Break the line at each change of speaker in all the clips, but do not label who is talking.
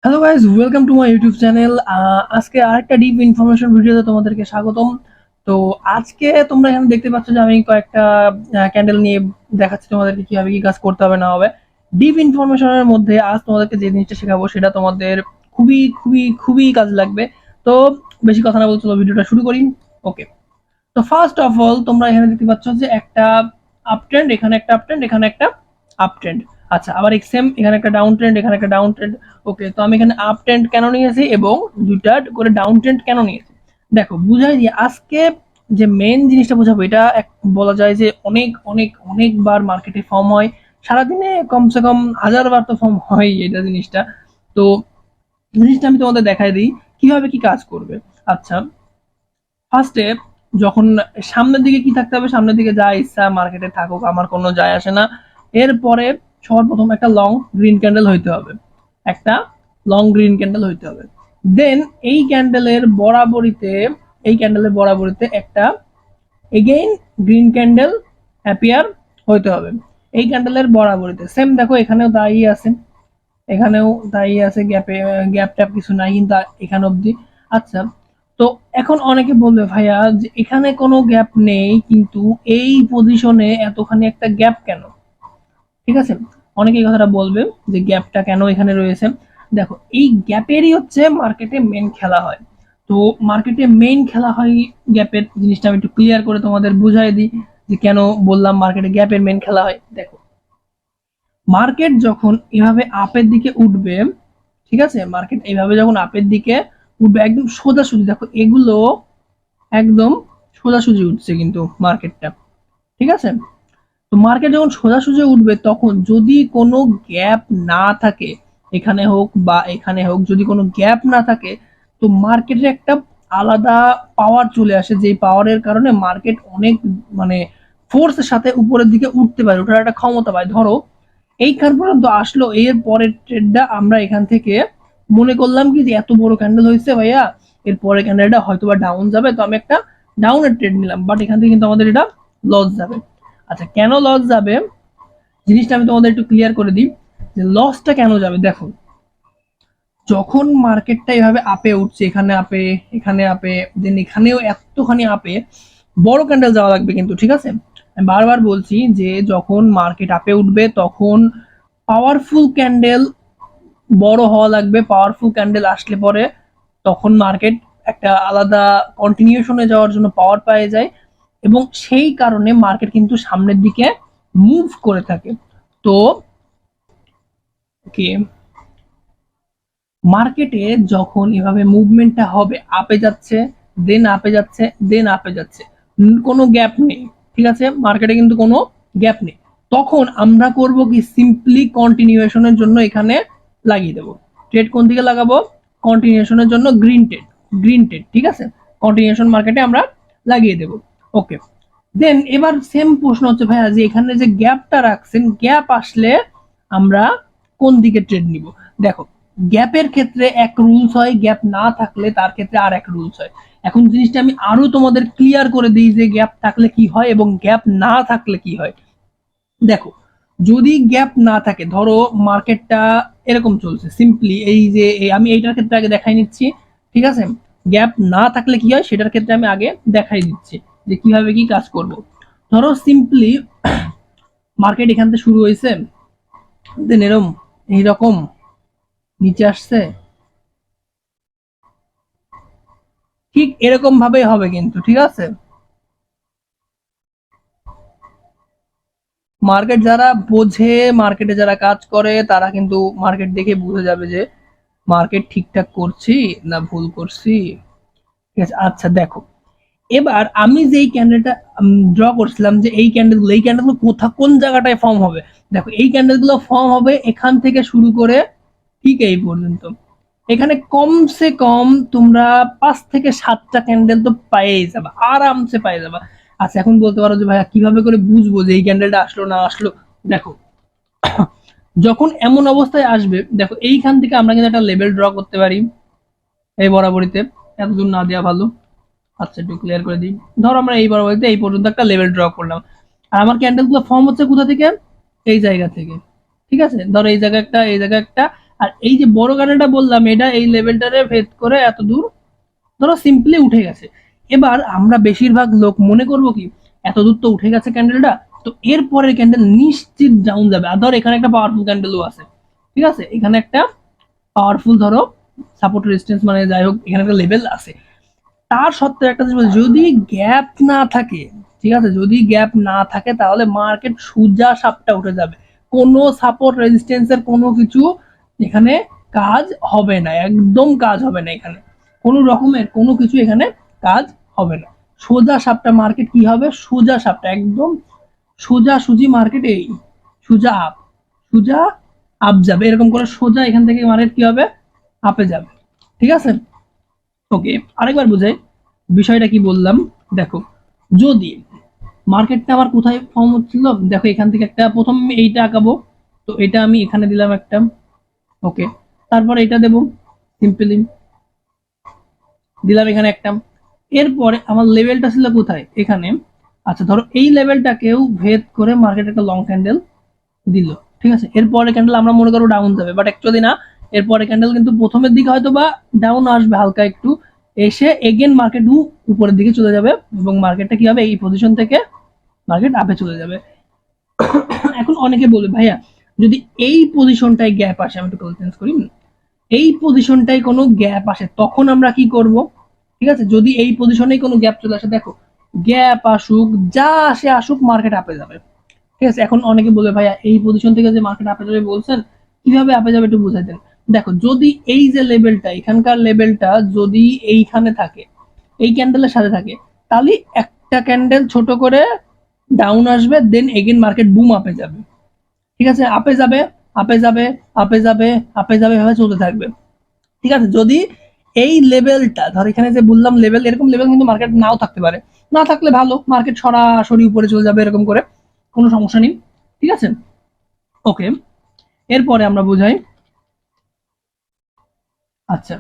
Hello guys, welcome to my YouTube channel. আজকে আরেকটা deep information ভিডিওতে তোমাদেরকে স্বাগতম। তো আজকে তোমরা এখানে দেখতে পাচ্ছ যে আমি কয়েকটা ক্যান্ডেল নিয়ে দেখাচ্ছি তোমাদেরকে কিভাবে কি কাজ করতে হবে না হবে। ডিপ ইনফরমেশনের মধ্যে আজ তোমাদেরকে যে জিনিসটা শেখাবো সেটা তোমাদের খুবই খুবই খুবই কাজ লাগবে। তো বেশি কথা না বলতে চলো ভিডিওটা শুরু করি। ওকে, তো ফার্স্ট অফ অল তোমরা এখানে দেখতে পাচ্ছ যে একটা আপ ট্রেন্ড, এখানে একটা আপ ট্রেন্ড, এখানে একটা আপ ট্রেন্ড। আচ্ছা, আবার সেম এখানে একটা ডাউন ট্রেন্ড, এখানে একটা ডাউন ট্রেন্ড। ওকে, তো আমি এখানে আপ ট্রেন্ড কেন নিয়েছি এবং দুইটা করে ডাউন ট্রেন্ড কেন নিয়েছি দেখো বুঝাই দিয়ে আজকে যে মেন জিনিসটা বোঝাবো। এটা বলা যায় যে অনেক অনেক অনেকবার মার্কেটে ফর্ম হয়, সারাদিনে কমসে কম 1000 বার তো ফর্ম হয় এটা জিনিসটা। তো জিনিসটা আমি তোমাদের দেখাই দিই কিভাবে কি কাজ করবে। আচ্ছা, ফার্স্টে যখন সামনের দিকে কি থাকতে হবে, সামনের দিকে যা ইচ্ছা মার্কেটে থাকুক আমার কোনো যায় আসে না। এরপরে সর্বপ্রথম একটা লং গ্রিন ক্যান্ডেল হইতে হবে, একটা লং গ্রিন ক্যান্ডেল হইতে হবে। দেন এই ক্যান্ডেলের বরাবরিতে একটা এগেইন গ্রিন ক্যান্ডেল অ্যাপিয়ার হইতে হবে। এই ক্যান্ডেলের বরাবরিতে সেম দেখো এখানেও দাঁড়িয়ে আছে, এখানেও দাঁড়িয়ে আছে, গ্যাপ ট্যাপ কিছু নাই কিন্তু এখানে অবধি। আচ্ছা, তো এখন অনেকে বলবে ভাইয়া যে এখানে কোনো গ্যাপ নেই কিন্তু এই পজিশনে এতখানি একটা গ্যাপ কেন? ঠিক আছে, অনেকে এই কথাটা বলবে যে গ্যাপটা কেন এখানে রয়েছে। দেখো এই গ্যাপেরই হচ্ছে মার্কেটে মেন খেলা হয়। তো মার্কেটে মেইন খেলা হয় গ্যাপের, জিনিসটা আমি একটু ক্লিয়ার করে তোমাদের বুঝাই দিই যে কেন বললাম মার্কেটে গ্যাপের মেইন খেলা হয়। দেখো, মার্কেট যখন এভাবে আপের দিকে উঠবে, ঠিক আছে, মার্কেট এইভাবে যখন আপের দিকে উঠবে একদম সোজাসুজি, দেখো এগুলো একদম সোজাসুজি উঠছে কিন্তু মার্কেটটা, ঠিক আছে। তো মার্কেট যখন সোজাসুজি উঠবে তখন যদি কোনো গ্যাপ না থাকে, এখানে হোক বা এখানে হোক, যদি কোনো গ্যাপ না থাকে তো মার্কেটের একটা আলাদা পাওয়ার চলে আসে, যেই পাওয়ারের কারণে মার্কেট অনেক মানে ফোর্সের সাথে উপরের দিকে উঠতে পারে, ওঠার একটা ক্ষমতা পায়। ধরো এইখান পর্যন্ত আসলো, এর পরের ট্রেডটা আমরা এখান থেকে মনে করলাম কি যে এত বড় ক্যান্ডেল হয়েছে ভাইয়া, এর পরের ক্যান্ডেলটা হয়তো বা ডাউন যাবে, তো আমি একটা ডাউনের ট্রেড নিলাম, বাট এখান থেকে কিন্তু আমাদের এটা লস যাবে। আচ্ছা, কেন লস যাবে জিনিসটা আমি তোমাদের একটু ক্লিয়ার করে দিই যে লসটা কেন যাবে। দেখো, যখন মার্কেটটা এভাবে আপে উঠছে, এখানে আপে, এখানে আপে, দেন এখানেও এতখানি আপে, বড় ক্যান্ডেল যাওয়া লাগবে কিন্তু, ঠিক আছে। আমি বারবার বলছি যে যখন মার্কেট আপে উঠবে তখন পাওয়ারফুল ক্যান্ডেল বড় হওয়া লাগবে। পাওয়ারফুল ক্যান্ডেল আসলে পরে তখন মার্কেট একটা আলাদা কন্টিনিউশনে যাওয়ার জন্য পাওয়ার পেয়ে যায় এবং সেই কারণে মার্কেট কিন্তু সামনের দিকে মুভ করে থাকে। তো কি মার্কেটে যখন এভাবে মুভমেন্টটা হবে, আপে যাচ্ছে, দেন আপে যাচ্ছে, দেন আপে যাচ্ছে, কোনো গ্যাপ নেই, ঠিক আছে, মার্কেটে কিন্তু কোনো গ্যাপ নেই, তখন আমরা করব কি সিম্পলি কন্টিনিউশনের জন্য এখানে লাগিয়ে দেবো। ট্রেড কোন দিকে লাগাবো? কন্টিনিউশনের জন্য গ্রিন ট্রেড, গ্রিন ট্রেড, ঠিক আছে, কন্টিনিউশন মার্কেটে আমরা লাগিয়ে দেবো। ওকে, দেন এবার সেম প্রশ্ন হচ্ছে ভাইয়া যে এখানে যে গ্যাপটা রাখছেন, গ্যাপ আসলে আমরা কোন দিকে ট্রেড নিব? দেখো, গ্যাপের ক্ষেত্রে এক রুলস হয়, গ্যাপ না থাকলে তার ক্ষেত্রে আর এক রুলস হয়। এখন জিনিসটা আমি আরো তোমাদের ক্লিয়ার করে দিই যে গ্যাপ থাকলে কি হয় এবং গ্যাপ না থাকলে কি হয়। দেখো, যদি গ্যাপ না থাকে, ধরো মার্কেটটা এরকম চলছে, সিম্পলি আমি এইটার ক্ষেত্রে আগে দেখাই নিচ্ছি, ঠিক আছে। গ্যাপ না থাকলে কি হয় সেটার ক্ষেত্রে আমি আগে দেখাই দিচ্ছি যে কিভাবে কি কাজ করব। ধরো সিম্পলি মার্কেট এখান থেকে শুরু হয়েছে, দেন এরকম এইরকম নিচে আসছে, ঠিক এরকম ভাবেই হবে কিন্তু, ঠিক আছে। মার্কেট যারা বোঝে, মার্কেটে যারা কাজ করে তারা কিন্তু মার্কেট দেখে বুঝে যাবে যে মার্কেট ঠিকঠাক করছি না ভুল করছি, ঠিক আছে। আচ্ছা দেখো, এবার আমি যেই ক্যান্ডেলটা ড্র করছিলাম যে এই ক্যান্ডেলগুলো কোন জায়গাটায় ফর্ম হবে। দেখো, এই ক্যান্ডেলগুলো ফর্ম হবে এখান থেকে শুরু করে ঠিক এই পর্যন্ত। এখানে কমসে কম তোমরা 5 থেকে 7টা ক্যান্ডেল তো পাইয়েই যাবা, আরামসে পাই যাবা। আচ্ছা, এখন বলতে পারো যে ভাইয়া কিভাবে করে বুঝবো যে এই ক্যান্ডেলটা আসলো না আসলো? দেখো, যখন এমন অবস্থায় আসবে, দেখো এইখান থেকে আমরা কিন্তু একটা লেভেল ড্র করতে পারি এই বরাবরিতে, এতদূর না দেওয়া ভালো। আচ্ছা, একটু ক্লিয়ার করে দিই। ধরো আমরা এই বরাবরিতে এই পর্যন্ত একটা লেভেল ড্র করলাম, আর আমার ক্যান্ডেল গুলো ফর্ম হচ্ছে কোথা থেকে? এই জায়গা থেকে, ঠিক আছে। ধরো এই জায়গা একটা, এই জায়গা একটা, আর এই যে বড় ক্যান্ডেলটা বললাম, এটা এই লেভেলটারে ভেদ করে এত দূর ধরো সিম্পলি উঠে গেছে। এবার আমরা বেশিরভাগ লোক মনে করব কি এত দূর তো উঠে গেছে ক্যান্ডেলটা, তো এর পরের ক্যান্ডেল নিশ্চিত ডাউন যাবে। আর ধর এখানে একটা পাওয়ারফুল ক্যান্ডেলও আছে, ঠিক আছে, এখানে একটা পাওয়ারফুল ধরো সাপোর্ট রেজিস্ট্যান্স মানে যাই হোক এখানে একটা লেভেল আছে। তার সত্ত্বেও একটা জিনিস যদি গ্যাপ না থাকে, ঠিক আছে, যদি গ্যাপ না থাকে তাহলে মার্কেট সোজা সাপটা উঠে যাবে। কোনো সাপোর্ট রেজিস্ট্যান্সের কোনো কিছু এখানে কাজ হবে না, একদম কাজ হবে না, এখানে কোনো রকমের কোনো কিছু এখানে কাজ হবে না। সোজা সাপটা মার্কেট কি হবে, সোজা সাপটা একদম সোজা সুজি মার্কেট, এই সোজা আপ, সোজা আপ যাবে এরকম করে, সোজা এখান থেকে মার্কেট কি হবে, আপে যাবে। ঠিক আছে, ওকে আরেকবার বুঝাই বিষয়টা কি বললাম। দেখো যদি মার্কেটটা আমার কোথায় ফর্ম হচ্ছিল, দেখো এখান থেকে একটা প্রথম এইটা আঁকাবো, তো এটা আমি এখানে দিলাম একটা, ওকে, তারপর এটা দেবো সিম্পলি দিলাম এখানে একটা, এরপরে আমার লেভেলটা ছিল কোথায়, এখানে। আচ্ছা ধরো এই লেভেলটাকেও ভেদ করে মার্কেট একটা লং ক্যান্ডেল দিল, ঠিক আছে, এরপরে ক্যান্ডেল আমরা মনে করো ডাউন যাবে, বাট অ্যাকচুয়ালি না, এরপরে ক্যান্ডেল কিন্তু প্রথমের দিকে হয়তো বা ডাউন আসবে হালকা একটু, এসে এগেন মার্কেট উপরের দিকে চলে যাবে এবং মার্কেটটা কি হবে, এই পজিশন থেকে মার্কেট আপে চলে যাবে। এখন অনেকে বলবে ভাইয়া যদি এই পজিশনটায় গ্যাপ আসে, আমি একটু চেঞ্জ করি, এই পজিশনটায় কোনো গ্যাপ আসে তখন আমরা কি করব, ঠিক আছে, যদি এই পজিশনেই কোনো গ্যাপ চলে আসে, দেখো গ্যাপ আসুক যা আসে আসুক মার্কেট আপে যাবে। ঠিক আছে, এখন অনেকে বলবে ভাইয়া এই পজিশন থেকে যে মার্কেট আপে যাবে বলছেন, কিভাবে আপে যাবে একটু বুঝাই দেন। দেখো যদি এই যে লেভেলটা এখানকার লেভেলটা যদি এইখানে থাকে, এই ক্যান্ডেলের সাথে থাকে, তাহলে একটা ক্যান্ডেল ছোট করে ডাউন আসবে, দেন এগেন মার্কেট বুম আপে যাবে। ঠিক আছে, আপে যাবে, আপে যাবে, আপে যাবে, আপে যাবে, এভাবে চলতে থাকবে। ঠিক আছে, যদি এই লেভেলটা ধর এখানে যে বললাম লেভেল, এরকম লেভেল কিন্তু মার্কেট নাও থাকতে পারে, না থাকলে ভালো, মার্কেট সরাসরি উপরে চলে যাবে এরকম করে, কোনো সমস্যা নেই। ঠিক আছে, ওকে, এরপরে আমরা বুঝাই। আচ্ছা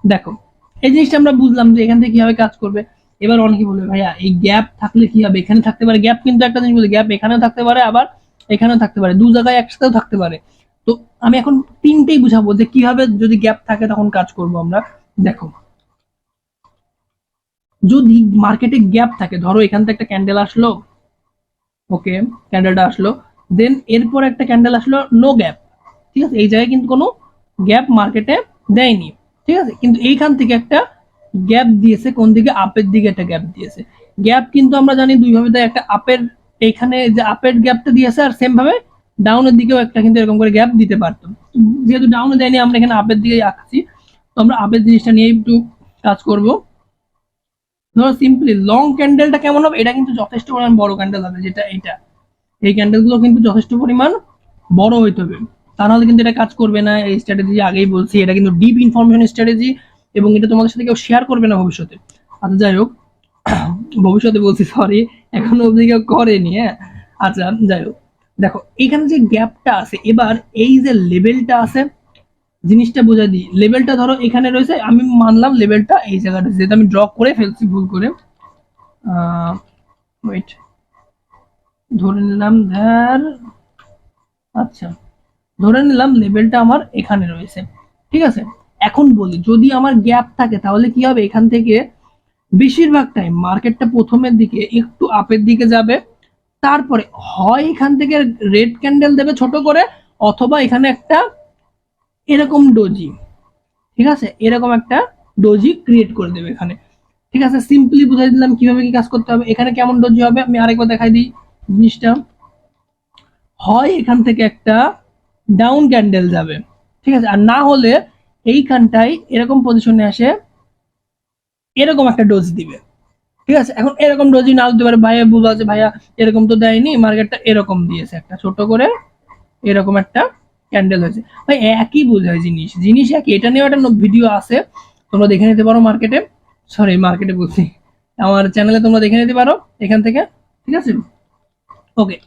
দেখো এই জিনিসটা আমরা বুঝলাম যে এখান থেকে কিভাবে কাজ করবে। এবার অনেকে বলবে ভাইয়া এই গ্যাপ থাকলে কি হবে, এখানে থাকতে পারে গ্যাপ, কিন্তু একটা জিনিস বলি গ্যাপ এখানেও থাকতে পারে আবার এখানেও থাকতে পারে, দু জায়গায় একসাথেও থাকতে পারে। তো আমি এখন তিনটেই বুঝাবো যে কিভাবে যদি গ্যাপ থাকে তখন কাজ করব আমরা। দেখো যদি মার্কেটে গ্যাপ থাকে, ধরো এখান থেকে একটা ক্যান্ডেল আসলো, ওকে, ক্যান্ডেলটা আসলো, দেন এরপর একটা ক্যান্ডেল আসলো নো গ্যাপ, ঠিক আছে, এই জায়গায় কিন্তু কোনো গ্যাপ মার্কেটে দেয়নি, ঠিক আছে, কিন্তু এইখান থেকে একটা গ্যাপ দিয়েছে, কোন দিকে, আপের দিকে একটা গ্যাপ দিয়েছে। গ্যাপ কিন্তু আমরা জানি দুই ভাবে দেয়, একটা আপের এইখানে যে আপের গ্যাপটা দিয়েছে, আর সেম ভাবে ডাউনের দিকেও একটা কিন্তু এরকম করে গ্যাপ দিতে পারতো, যেহেতু ডাউনে দেয়নি আমরা এখানে আপের দিকে আঁকছি, তো আমরা আপের জিনিসটা নিয়ে একটু কাজ করব। ধরো সিম্পলি লং ক্যান্ডেলটা কেমন হবে, এটা কিন্তু যথেষ্ট পরিমাণ বড় ক্যান্ডেল হবে, যেটা এইটা, এই ক্যান্ডেলগুলো কিন্তু যথেষ্ট পরিমাণ বড় হইতে হবে, তা নাহলে কিন্তু এটা কাজ করবে না। এই স্ট্র্যাটেজি আগেই বলছি, এটা কিন্তু ডিপ ইনফরমেশন স্ট্র্যাটেজি, এবং এটা তোমাদের সাথে কেউ শেয়ার করবে না ভবিষ্যতে। আচ্ছা যাই হোক, ভবিষ্যতে বলছি সরি, এখনো অবধি কেউ করেনি, হ্যাঁ। আচ্ছা যাই হোক, দেখো এখানে যে গ্যাপটা আছে, এবার এই যে লেভেলটা আছে, জিনিসটা বোঝা দিই, লেভেলটা ধরো এখানে রয়েছে, আমি মানলাম লেভেলটা এই জায়গাটা, যেহেতু আমি ড্র করে ফেলছি ভুল করে, ওয়েট, ধরে নিলাম ধ্যার, আচ্ছা ধরে নিলাম লেভেলটা আমার এখানে রয়েছে, ঠিক আছে। এখন বলি যদি আমার গ্যাপ থাকে তাহলে কি হবে, এখান থেকে বেশিরভাগ টাইম মার্কেটটা প্রথমের দিকে একটু আপের দিকে যাবে, তারপরে হয় এখান থেকে রেড ক্যান্ডেল দেবে ছোট করে, অথবা এখানে একটা এরকম ডোজি, ঠিক আছে, এরকম একটা ডোজি ক্রিয়েট করে দেবে এখানে। ঠিক আছে, সিম্পলি বুঝাই দিলাম কিভাবে কি কাজ করতে হবে। এখানে কেমন ডোজি হবে আমি আরেকবার দেখাই দিই জিনিসটা, হয় এখান থেকে একটা ডাউন ক্যান্ডেল যাবে, ঠিক আছে, আর না হলে এইখানটায় এরকম পজিশনে আসে এরকম একটা ডোজ দিবে, ঠিক আছে। এখন এরকম ডোজি না দিতে পারে, ভাইয়া বুঝা আছে ভাইয়া এরকম তো দেয়নি, মার্কেটটা এরকম দিয়েছে একটা ছোট করে এরকম একটা ক্যান্ডেল হয়েছে, ভাই একই বোঝায় জিনিস, জিনিস একই, এটা নিয়েও একটা ভিডিও আছে, তোমরা দেখে নিতে পারো মার্কেটে, সরি মার্কেটে বলছি, আমার চ্যানেলে তোমরা দেখে নিতে পারো এখান থেকে, ঠিক আছে, ওকে।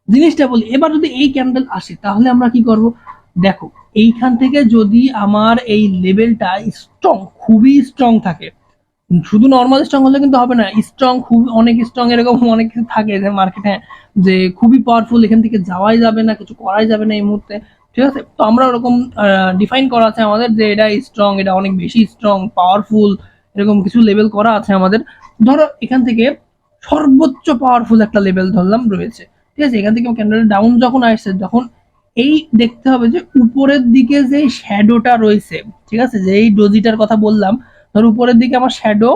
জিনিসটা বলি, এবার যদি এই ক্যান্ডেল আসে তাহলে আমরা কি করব, দেখো এইখান থেকে যদি আমার এই লেভেলটা স্ট্রং, খুবই স্ট্রং থাকে, শুধু নর্মাল স্ট্রং হলে কিন্তু হবে না, স্ট্রং খুব অনেক স্ট্রং এরকম অনেক কিছু থাকে যে মার্কেটে, যে খুবই পাওয়ারফুল, এখান থেকে যাওয়াই যাবে না, কিছু করাই যাবে না এই মুহূর্তে, ঠিক আছে? তো আমরা ওরকম ডিফাইন করা আছে আমাদের যে এটা স্ট্রং, এটা অনেক বেশি স্ট্রং, পাওয়ারফুল, এরকম কিছু লেভেল করা আছে আমাদের। ধরো এখান থেকে সর্বোচ্চ পাওয়ারফুল একটা লেভেল ধরলাম রয়েছে, ঠিক আছে? এখান থেকে ক্যান্ডেল ডাউন যখন আসছে, যখন এই দেখতে হবে যে উপরের দিকে যে শ্যাডোটা রয়েছে, ঠিক আছে, যে এই ডোজিটার কথা বললাম, ধর উপরের দিকে আমার শ্যাডো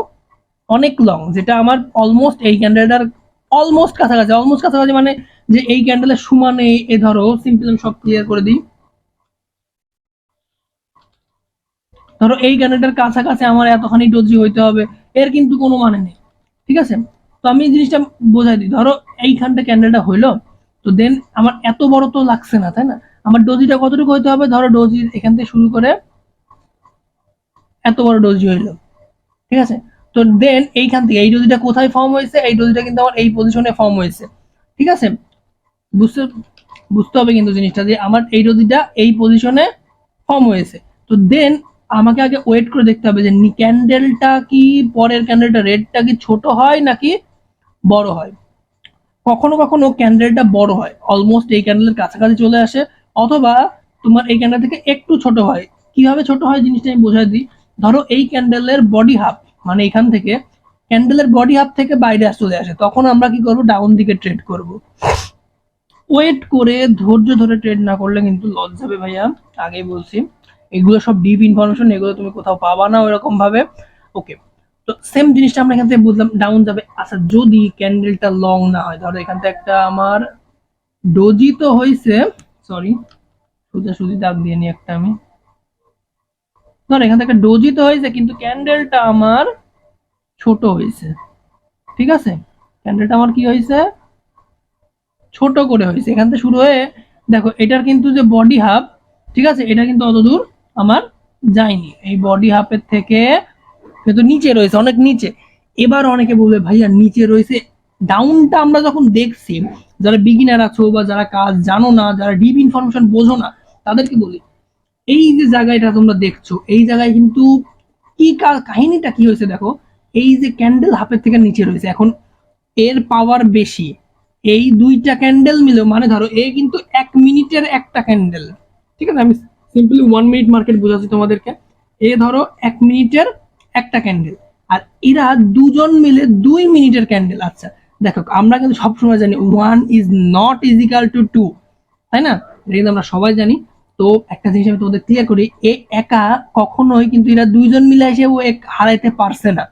অনেক লং, যেটা আমার অলমোস্ট এই ক্যান্ডেলটার অলমোস্ট কাছাকাছি, অলমোস্ট কাছাকাছি মানে যে এই ক্যান্ডেলের সমানে, এ ধরো সিম্পল সব ক্লিয়ার করে দিই, ধরো এই ক্যান্ডেলটার কাছাকাছি আমার এতখানি ডোজি হইতে হবে, এর কিন্তু কোনো মানে নেই, ঠিক আছে? তো আমি এই জিনিসটা বোঝাই দিই, ধরো এইখানটা ক্যান্ডেলটা হইলো, তো দেন আমার এত বড় তো লাগছে না, তাই না? আমার ডোজিটা কতটুকু হইতে হবে, ধরো ডোজি এখান থেকে শুরু করে এত বড় ডোজি হইলো, ঠিক আছে? তো দেন এইখান থেকে এই ডোজিটা কোথায় ফর্ম হয়েছে, এই ডোজিটা কিন্তু আমার এই পজিশনে ফর্ম হয়েছে, ঠিক আছে? বুঝতে বুঝতে হবে কিন্তু জিনিসটা, যে আমার এই ডোজিটা এই পজিশনে ফর্ম হয়েছে। তো দেন আমাকে আগে ওয়েট করে দেখতে হবে যে ক্যান্ডেলটা কি, পরের ক্যান্ডেলটা রেডটা কি ছোট হয় নাকি বড় হয়। কখনো কখনো ক্যান্ডেলটা বড় হয়, অলমোস্ট এই ক্যান্ডেলের কাছাকাছি চলে আসে, অথবা তোমার এই ক্যান্ডেল থেকে একটু ছোট হয়। কিভাবে ছোট হয় জিনিসটা আমি বোঝাই দিই। ধরো এই ক্যান্ডেলের বডি হাফ, মানে এখান থেকে ক্যান্ডেলের বডি হাফ থেকে বাইরে চলে আসে, তখন আমরা কি করব, ডাউন দিকে ট্রেড করব। ওয়েট করে ধৈর্য ধরে ট্রেড না করলে কিন্তু লস যাবে ভাইয়া, আগেই বলছি। এগুলো সব ডিপ ইনফরমেশন, এগুলো তুমি কোথাও পাবা না ওইরকম ভাবে। ওকে, তো সেম জিনিসটা আমরা এখান থেকে বুঝলাম, ডাউন যাবে। আচ্ছা, যদি ক্যান্ডেলটা লং না হয়, ধরো এখান থেকে একটা আমার ডোজি তো হয়েছে, সরি সোজাসুজি দাগ দিয়ে নি একটা আমি, ধরো এখান থেকে ডোজি তো হয়েছে কিন্তু ক্যান্ডেলটা আমার ছোট হয়েছে, ঠিক আছে? ক্যান্ডেলটা আমার কি হয়েছে, ছোট করে হয়েছে। এখান থেকে শুরু হয়ে দেখো এটার কিন্তু যে বডি হাফ, ঠিক আছে, এটা কিন্তু অত দূর আমার যায়নি, এই বডি হাফের থেকে কিন্তু নিচে রয়েছে, অনেক নিচে। এবার অনেকে বলবে ভাইয়া নিচে রয়েছে, ডাউনটা আমরা যখন দেখছি, যারা বিগিনার আছো বা যারা কাজ জানো না, যারা ডিপ ইনফরমেশন বোঝো না, তাদেরকে বলি এই যে জায়গাটা তোমরা দেখছো, এই জায়গায় কিন্তু কি কাহিনীটা কি হয়েছে দেখো, এই যে ক্যান্ডেল হাফের থেকে নিচে রয়েছে, এখন এর পাওয়ার বেশি, এই দুইটা ক্যান্ডেল মিলে মানে ধরো এ কিন্তু 1 মিনিটের একটা ক্যান্ডেল, ঠিক আছে? আমি সিম্পলি 1 মিনিট মার্কেট বোঝাচ্ছি তোমাদেরকে। এ ধরো 1 মিনিটের একটা ক্যান্ডেল, আর এরা দুজন মিলে 2 মিনিটের ক্যান্ডেল। আচ্ছা দেখো, আমরা কিন্তু সবসময় জানি 1 is not equal to 2, তাই না? এটা কিন্তু আমরা সবাই জানি। তো একটা জিনিস আমি তোমাদের ক্লিয়ার করি, এ একা কখনোই কিন্তু এরা দুইজন মিলে এসে ও এক হারাইতে পারছে না।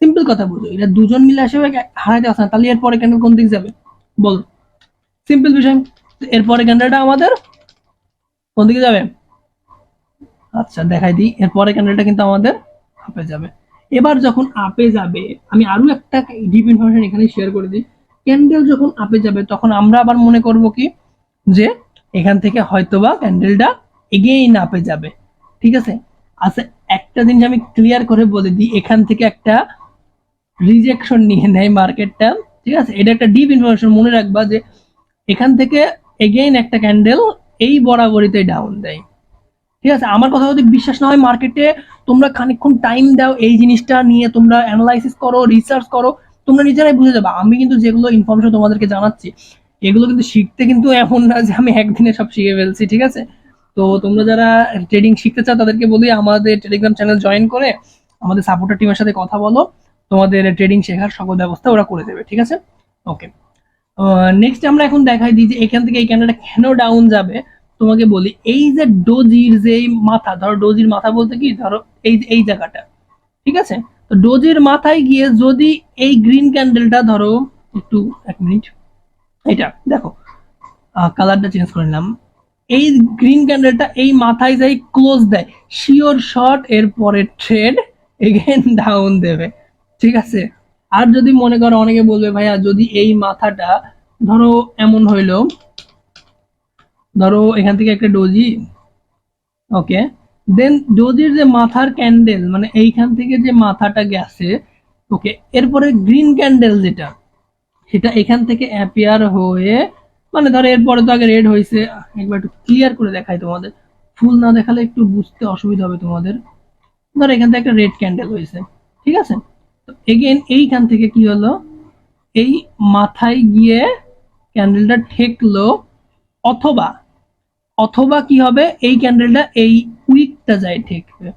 সিম্পল কথা বুঝো, এরা দুজন মিলে আসে হারাইতে পারছে না, তাহলে এরপরে ক্যান্ডেল কোন দিকে যাবে বল? সিম্পল বিষয়, এরপরে ক্যান্ডেলটা আমাদের কোন দিকে যাবে? আচ্ছা দেখাই দিই, এরপরে ক্যান্ডেলটা কিন্তু আমাদের আপে যাবে। এবার যখন আপে যাবে, আমি আরো একটা ডিপ ইনফরমেশন এখানে শেয়ার করে দিই, ক্যান্ডেল যখন আপে যাবে তখন আমরা আবার মনে করব কি, যে এখান থেকে হয়তোবা ক্যান্ডেলটা এগেইন আপে যাবে, ঠিক আছে? আচ্ছা, একটা জিনিস আমি ক্লিয়ার করে বলে দিই, এখান থেকে একটা রিজেকশন নিয়ে নেয় মার্কেটটা, ঠিক আছে? এটা একটা ডিপ ইনফরমেশন, মনে রাখবা যে এখান থেকে এগেইন একটা ক্যান্ডেল এই বরাবরিতে ডাউন দেয়, ঠিক আছে? আমার কথা যদি বিশ্বাস না হয়, মার্কেটে তোমরা খানিকক্ষণ টাইম দাও, এই জিনিসটা নিয়ে তোমরা অ্যানালাইসিস করো, রিসার্চ করো, তোমরা নিজেরাই বুঝে যাবে। আমি কিন্তু যেগুলো ইনফরমেশন তোমাদেরকে জানাচ্ছি, এগুলো কিন্তু শিখতে কিন্তু এমন না যে আমি একদিনে সব শিখে ফেলছি, ঠিক আছে? তো তোমরা যারা ট্রেডিং শিখতে চাও তাদেরকে বলি আমাদের টেলিগ্রাম চ্যানেল জয়েন করে আমাদের সাপোর্টার টিমের সাথে কথা বলো, তোমাদের ট্রেডিং শেখার সকল ব্যবস্থা ওরা করে দেবে, ঠিক আছে? ওকে, নেক্সট আমরা এখন দেখাই দিই যে এখান থেকে এই ক্যান্ডেলটা কেন ডাউন যাবে। তোমাকে বলি, এই যে ডোজির যে মাথা, ধরো ডোজির মাথা বলতে কি, ধরো এই জায়গাটা, ঠিক আছে? তো ডোজির মাথায় গিয়ে যদি এই গ্রিন ক্যান্ডেলটা, ধরো একটু 1 মিনিট, এটা দেখো কালারটা চেঞ্জ করে নিলাম, এই গ্রিন ক্যান্ডেলটা এই মাথায় যাই ক্লোজ দেয়, শিওর শর্ট এর পরে ট্রেড এগেন ডাউন দেবে, ঠিক আছে? আর যদি মনে করো, অনেকে বলবে ভাইয়া যদি এই মাথাটা ধরো এমন হইলো, ধরো এখান থেকে একটা ডোজি, ওকে, দেন ডোজির যে মাথার ক্যান্ডেল, মানে এইখান থেকে যে মাথাটা গেছে, ওকে, এরপরে গ্রিন ক্যান্ডেল যেটা, সেটা এখান থেকে অ্যাপিয়ার হয়ে, মানে ধরো এরপরে তো আগে রেড হয়েছে, একবার একটু ক্লিয়ার করে দেখাই তোমাদের, ফুল না দেখালে একটু বুঝতে অসুবিধা হবে তোমাদের। ধরো এখান থেকে একটা রেড ক্যান্ডেল হয়েছে, ঠিক আছে? তো এগেন এইখান থেকে কি হলো, এই মাথায় গিয়ে ক্যান্ডেলটা ঠেকলো, অথবা অথবা কি হবে, এই ক্যান্ডেলটা এই উইকটা যায় ঠেকবে।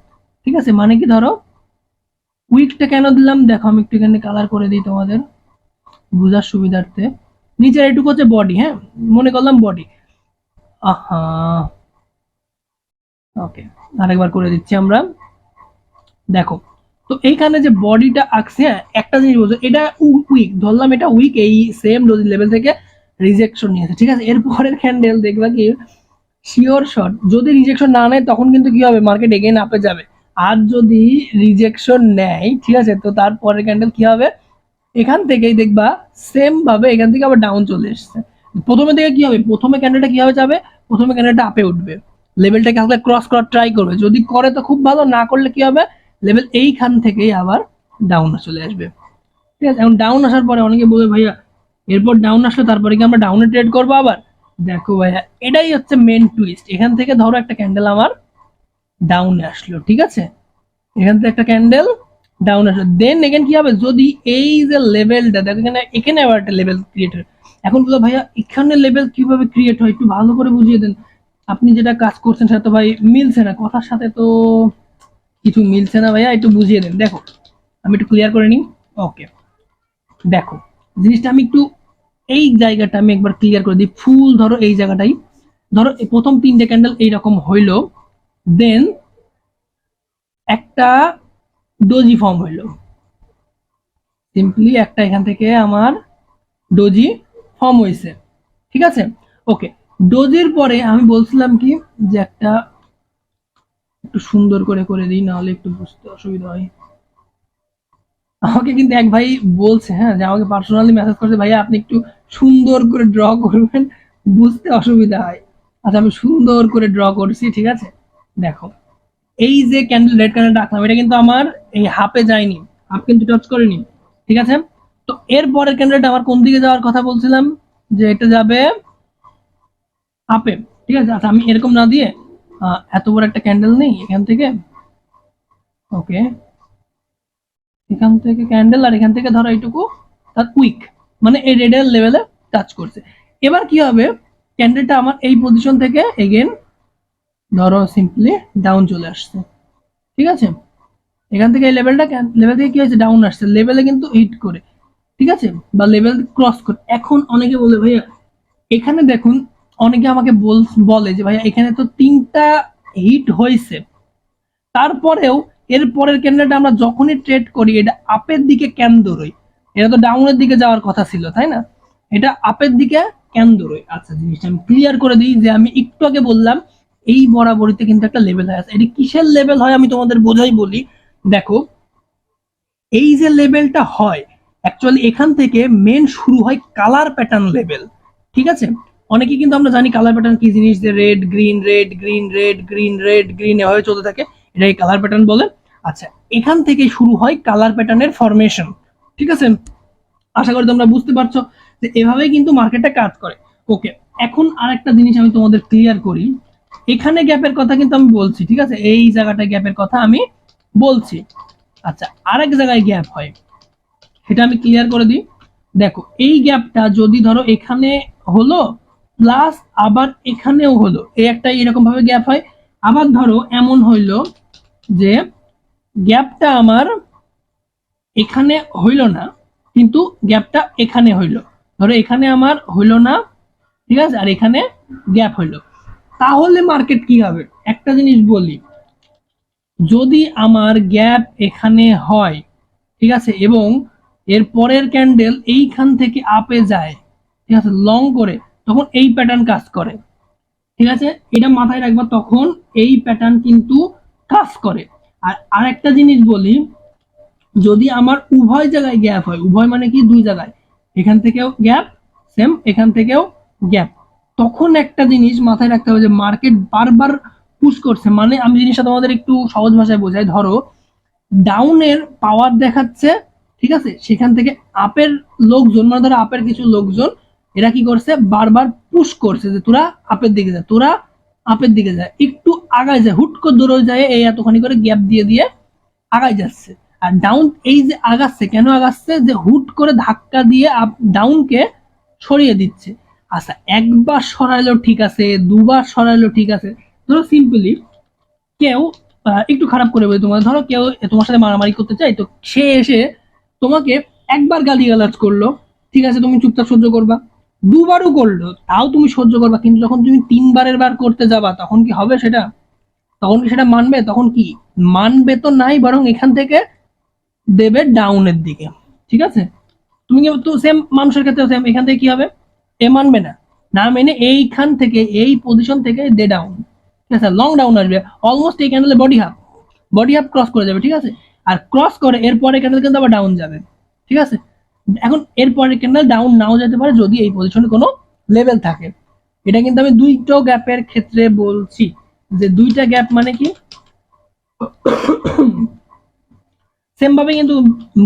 ঠিক আছে, মানে কি ধরো উইকটা কেন দিলাম দেখো, আমি একটু এখানে কালার করে দিই তোমাদের বোঝার সুবিধার্থে। নিচের এইটুকু হচ্ছে বডি, হ্যাঁ মনে করলাম বডি। আহা, ওকে আরেকবার করে দিচ্ছি আমরা। দেখো, তো এইখানে যে বডিটা আঁকছে, হ্যাঁ একটা জিনিস বলছো, এটা উইক ধরলাম, এটা উইক, এই সেম লেভেল থেকে রিজেকশন নিয়েছে। ঠিক আছে, এরপরের ক্যান্ডেল দেখবা কি শিওর শট, যদি রিজেকশন না নেয় তখন কিন্তু কি হবে, মার্কেট এগেইন আপে যাবে। আর যদি রিজেকশন নেয়, ঠিক আছে, তো তারপরের ক্যান্ডেল কি হবে, এখান থেকেই দেখবা সেম ভাবে এখান থেকে আবার ডাউন চলে এসছে। প্রথমে থেকে কি হবে, প্রথমে ক্যান্ডেলটা কিভাবে যাবে, প্রথমে ক্যান্ডেলটা আপে উঠবে, লেভেলটাকে হালকা ক্রস করার ট্রাই করবে, যদি করে তো খুব ভালো, না করলে কি হবে, লেভেল এইখান থেকেই আবার ডাউন চলে আসবে। ঠিক আছে, এখন ডাউন আসার পরে অনেকে বলবে ভাইয়া এরপর ডাউন আসলে তারপরে কি আমরা ডাউনে ট্রেড করবো আবার। দেখো ভাইয়া, এটাই হচ্ছে মেন টুইস্ট। এখান থেকে ধরো একটা ক্যান্ডেল আমার ডাউনে আসলো, ঠিক আছে, এখান থেকে একটা ক্যান্ডেল ডাউন আসলো, দেন এখানে কি হবে, যদি এই যে লেভেলটা দেখো এখানে, এখানে আবার একটা লেভেল ক্রিয়েট হয়। এখন বলো ভাইয়া এখানে লেভেল কিভাবে ক্রিয়েট হয়, একটু ভালো করে বুঝিয়ে দেন। আপনি যেটা কাজ করছেন সেটা তো ভাই মিলছে না, কথার সাথে তো কিছু মিলছে না ভাইয়া, একটু বুঝিয়ে দেন। দেখো আমি একটু ক্লিয়ার করে নিই। ওকে, দেখো জিনিসটা আমি একটু, এই জায়গাটা আমি একবার ক্লিয়ার করে দিই ফুল। ধরো এই জায়গাটাই, ধরো এই প্রথম তিনটে ক্যান্ডেল এইরকম হইলো, দেন একটা ডোজি ফর্ম হইলো, সিম্পলি একটা এখান থেকে আমার ডোজি ফর্ম হয়েছে। ঠিক আছে, ওকে, ডোজির পরে আমি বলছিলাম কি, যে একটা একটু সুন্দর করে করে দিই, নাহলে একটু বুঝতে অসুবিধা হয়। আমাকে কিন্তু এক ভাই বলছে, হ্যাঁ, যে আমাকে পার্সোনালি মেসেজ করছে, ভাইয়া আপনি একটু সুন্দর করে ড্র করবেন, বুঝতে অসুবিধা হয়। আচ্ছা আমি সুন্দর করে ড্র করছি, ঠিক আছে। দেখো এই যে ক্যান্ডেল, রেড ক্যান্ডেল রাখলাম, এটা কিন্তু আমার এই হাফে যায়নি, হাফ কিন্তু টাচ করেনি। ঠিক আছে, তো এর পরের ক্যান্ডেলটা আমার কোন দিকে যাওয়ার কথা বলছিলাম, যে এটা যাবে আপে। ঠিক আছে, আচ্ছা আমি এরকম না দিয়ে এত বড় একটা ক্যান্ডেল নেই এখান থেকে। ওকে, এখান থেকে ক্যান্ডেল, আর এখান থেকে ধরো এইটুকু তার উইক, মানে এই রেডের লেভেলে টাচ করছে। এবার কি হবে, ক্যান্ডেলটা আমার এই পজিশন থেকে এগেন ধরো সিম্পলি ডাউন চলে আসছে। ঠিক আছে, এখান থেকে এই লেভেলটা, লেভেল থেকে কি হয়েছে, ডাউন আসছে, লেভেলে কিন্তু হিট করে। ঠিক আছে, বা লেভেল ক্রস করে। এখন অনেকে বলে ভাইয়া এখানে দেখুন, অনেকে আমাকে বলে যে ভাইয়া এখানে তো তিনটা হিট হয়েছে, তারপরেও এর পরের ক্যান্ডেলটা আমরা যখনই ট্রেড করি এটা আপের দিকে কেন দৌড়ই, এটা তো ডাউনের দিকে যাওয়ার কথা ছিল তাই না, এটা আপের দিকে কেন দৌড়ই। আচ্ছা জিনিসটা আমি ক্লিয়ার করে দিই, যে আমি একটু আগে বললাম এই বরাবরিতে কিন্তু একটা লেভেল হয় আছে, এটি কিসের লেভেল হয় আমি তোমাদের বোঝাই বলি। দেখো এই যে লেভেলটা হয়, অ্যাকচুয়ালি এখান থেকে মেন শুরু হয় কালার প্যাটার্ন লেভেল। ঠিক আছে, অনেকে কিন্তু আমরা জানি কালার প্যাটার্ন কি জিনিস, যে red green red green red green red green এভাবে চলতে থাকে, এটাই কালার প্যাটার্ন বলে। আচ্ছা, এখান থেকে শুরু হয় কালার প্যাটার্নের ফরমেশন। ঠিক আছে, আশা করি তোমরা বুঝতে পারছো যে এভাবেই কিন্তু মার্কেটটা কাজ করে। ওকে, এখন আরেকটা জিনিস আমি তোমাদের ক্লিয়ার করি, এখানে গ্যাপের কথা কিন্তু আমি বলছি, ঠিক আছে, এই জায়গাটা গ্যাপের কথা আমি বলছি। আচ্ছা, আরেক জায়গায় গ্যাপ হয়, সেটা আমি ক্লিয়ার করে দিই। দেখো এই গ্যাপটা যদি ধরো এখানে হলো, প্লাস আবার এখানেও হলো, এই একটা এরকম ভাবে গ্যাপ হয়। আবার ধরো এমন হইলো যে গ্যাপটা আমার এখানে হইল না, কিন্তু গ্যাপটা এখানে হইল, ধরো এখানে আমার হইল না, ঠিক আছে, আর এখানে গ্যাপ হইল, তাহলে মার্কেট কি হবে, একটা জিনিস বলি, যদি আমার গ্যাপ এখানে হয়, ঠিক আছে, এবং এর পরের ক্যান্ডেল এইখান থেকে আপে যায়, ঠিক আছে, লং করে, তখন এই প্যাটার্ন কাজ করে। ঠিক আছে, এটা মাথায় রাখবা, তখন এই প্যাটার্ন কিন্তু কাজ করে। আর আরেকটা জিনিস বলি, যদি আমার উভয় জায়গায় গ্যাপ হয়, উভয় মানে কি দুই জায়গায়, এখান থেকেও গ্যাপ, সেম এখান থেকেও গ্যাপ, তখন একটা জিনিস মাথায় রাখতে হবে যে মার্কেট বারবার পুশ করছে, মানে আমি জিনিসটা তোমাদের একটু সহজ ভাষায় বোঝাই, ধরো ডাউনের পাওয়ার দেখাচ্ছে, ঠিক আছে, সেখান থেকে আপের লোকজন, মানে ধরো আপের কিছু লোকজন, এরা কি করছে, বারবার পুশ করছে যে তোরা আপের দিকে যা, তোরা আপের দিকে যায়, একটু আগায় যায়, হুট করে দৌড়ে যায়, এই এতখানি করে গ্যাপ দিয়ে দিয়ে আগায় যাচ্ছে। আর ডাউন এই যে আগাচ্ছে, কেন আগাচ্ছে, যে হুট করে ধাক্কা দিয়ে আপ ডাউনকে সরিয়ে দিচ্ছে। আচ্ছা, একবার সরাইলেও ঠিক আছে, দুবার সরাইলেও ঠিক আছে। ধরো সিম্পলি কেউ একটু খারাপ করে বলি, তোমার ধরো কেউ তোমার সাথে মারামারি করতে চাই, তো সে এসে তোমাকে একবার গালিগালাজ করলো, ঠিক আছে তুমি চুপচাপ সহ্য করবা। দুবারও করলো তাও তুমি সহ্য করবা, কিন্তু যখন তুমি তিনবারের বার করতে যাবা তখন কি হবে সেটা? তখন কি সেটা মানবে? তখন কি মানবে? তো নাই, বরং এখান থেকে দেবে ডাউনের দিকে। ঠিক আছে, তুমি তো সেম মানুষের ক্ষেত্রে সেম, এখান থেকে কি হবে? এ মানবে না, না মেনে এইখান থেকে এই পজিশন থেকে দে ডাউন। ঠিক আছে, লং ডাউন আসবে, অলমোস্ট এই ক্যান্ডেলে বডি হাফ ক্রস করে যাবে। ঠিক আছে, আর ক্রস করে এরপরে ক্যান্ডেল কিন্তু আবার ডাউন যাবে। ঠিক আছে, এখন এরপরে ক্যান্ডেল ডাউন নাও যেতে পারে যদি এই পজিশনে কোনো লেভেল থাকে। এটা কিন্তু আমি দুইটা গ্যাপের ক্ষেত্রে বলছি, যে দুইটা গ্যাপ মানে কি সেম ভাবে কিন্তু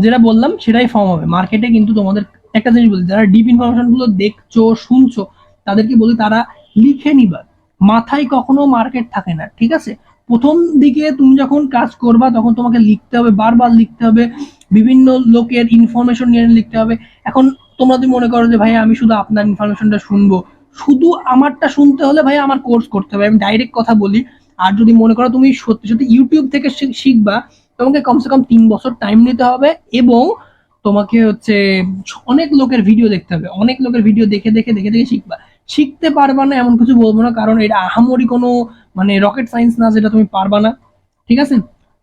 যেটা বললাম সেটাই ফর্ম হবে মার্কেটে। কিন্তু তোমাদের একটা জিনিস বলি, যারা ডিপ ইনফরমেশন গুলো দেখছো শুনছো তাদেরকে বলি তারা লিখে নিবা, মাথায় কখনো মার্কেট থাকে না। ঠিক আছে, প্রথম দিকে তুমি যখন কাজ করবা তখন তোমাকে লিখতে হবে, বারবার লিখতে হবে, বিভিন্ন লোকের ইনফরমেশন নিয়ে লিখতে হবে। এখন তোমরা যদি মনে করো যে ভাই আমি শুধু আপনার ইনফরমেশনটা শুনবো, শুধু আমারটা শুনতে হলে ভাই আমার কোর্স করতে হবে, আমি ডাইরেক্ট কথা বলি। আর যদি মনে করো তুমি সত্যি সত্যি ইউটিউব থেকে শিখবা, তোমাকে কমসে কম 3 বছর টাইম নিতে হবে, এবং তোমাকে হচ্ছে অনেক লোকের ভিডিও দেখতে হবে, অনেক লোকের ভিডিও দেখে দেখে দেখে দেখে শিখবা। শিখতে পারবা না এমন কিছু বলবো না, কারণ এটা আহামরি কোনো মানে রকেট সায়েন্স না যেটা তুমি পারবা না। ঠিক আছে,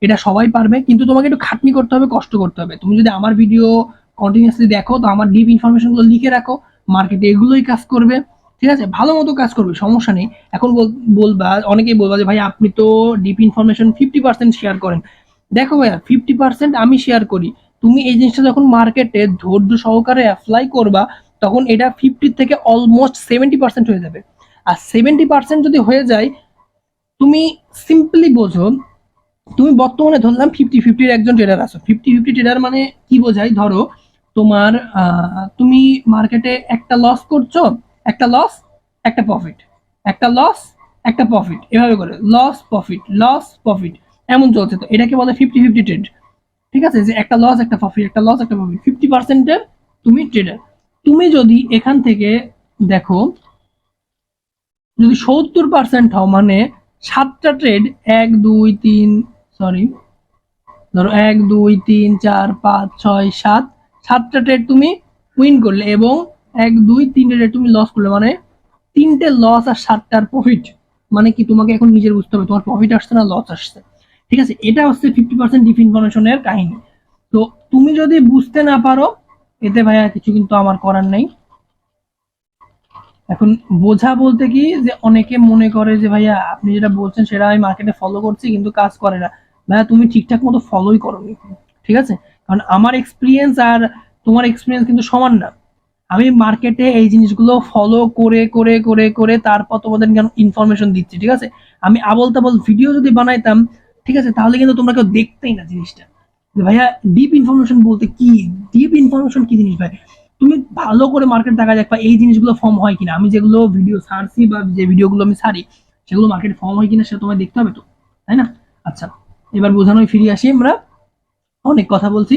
এটা সবাই পারবে, কিন্তু তোমাকে একটু খাটনি করতে হবে, কষ্ট করতে হবে। তুমি যদি আমার ভিডিও কন্টিনিউসলি দেখো তো আমার ডিপ ইনফরমেশন গুলো লিখে রাখো, মার্কেটে এগুলোই কাজ করবে। ঠিক আছে, ভালো মতো কাজ করবে, সমস্যা নেই। এখন বলবা, অনেকেই বলবা যে ভাই আপনি তো ডিপ ইনফরমেশন 50% শেয়ার করেন। দেখো ভাইয়া, 50% আমি শেয়ার করি, তুমি এই জিনিসটা যখন মার্কেটে ধৈর্য সহকারে অ্যাপ্লাই করবা তখন এটা 50 থেকে অলমোস্ট 70% হয়ে যাবে। আর 70% যদি হয়ে যায়, তুমি সিম্পলি বোঝো, তুমি বর্তমানে ধরলাম 50-50 একজন ট্রেডার আছো। 50-50 ট্রেডার মানে কি বোঝায়? ধরো তোমার তুমি মার্কেটে একটা লস করছো, একটা লস একটা প্রফিট, একটা লস একটা প্রফিট, এভাবে করে লস প্রফিট এমন চলছে। তো এটাকে বলে 50-50 ট্রেড। ঠিক আছে, যে একটা লস একটা প্রফিট, একটা লস একটা প্রফিট, 50%-এর তুমি ট্রেডার। তুমি যদি এখান থেকে দেখো, যদি 70% হও মানে 7টা ট্রেড, 1 2 3, সরি, ধরো 1 2 3 4 5 6 7, 7টা ট্রেড তুমি উইন করলে, এবং 1 2 3টে ট্রেড তুমি লস করলে, মানে 3টে লস আর 7টার প্রফিট। মানে কি, তোমাকে এখন নিজের বুঝতে হবে তোমার প্রফিট আসছে না লস আসছে। ঠিক আছে, এটা হচ্ছে 50% ডিপ ইনফরমেশনের কাহিনী। তো তুমি যদি বুঝতে না পারো, এতে ভাইয়া কিছু কিন্তু আমার করার নেই। এখন বোঝা বলতে কি, যে অনেকে মনে করে যে ভাইয়া আপনি যেটা বলছেন সেটা আমি মার্কেটে ফলো করছি কিন্তু কাজ করে না। ভাইয়া তুমি ঠিকঠাক মতো ফলোই করোনি। ঠিক আছে, কারণ আমার এক্সপিরিয়েন্স আর তোমার এক্সপিরিয়েন্স কিন্তু সমান না। আমি মার্কেটে এই জিনিসগুলো ফলো করে করে করে করে তারপর তোমাদের ইনফরমেশন দিচ্ছি। ঠিক আছে, আমি আবল তাবল ভিডিও যদি বানাইতাম, ঠিক আছে, তাহলে কিন্তু তোমরা কেউ দেখতেই না জিনিসটা। যে ভাইয়া ডিপ ইনফরমেশন বলতে কি, ডিপ ইনফরমেশন কি জিনিস ভাই? তুমি ভালো করে মার্কেট দেখা দেখবা এই জিনিসগুলো ফর্ম হয় কিনা। আমি যেগুলো ভিডিও ছাড়ছি বা যে ভিডিওগুলো আমি ছাড়ি সেগুলো মার্কেটে ফর্ম হয় কিনা সেটা তোমায় দেখতে হবে তো, তাই না? আচ্ছা, এবার বোঝানোয় ফিরে আসি আমরা, অনেক কথা বলছি।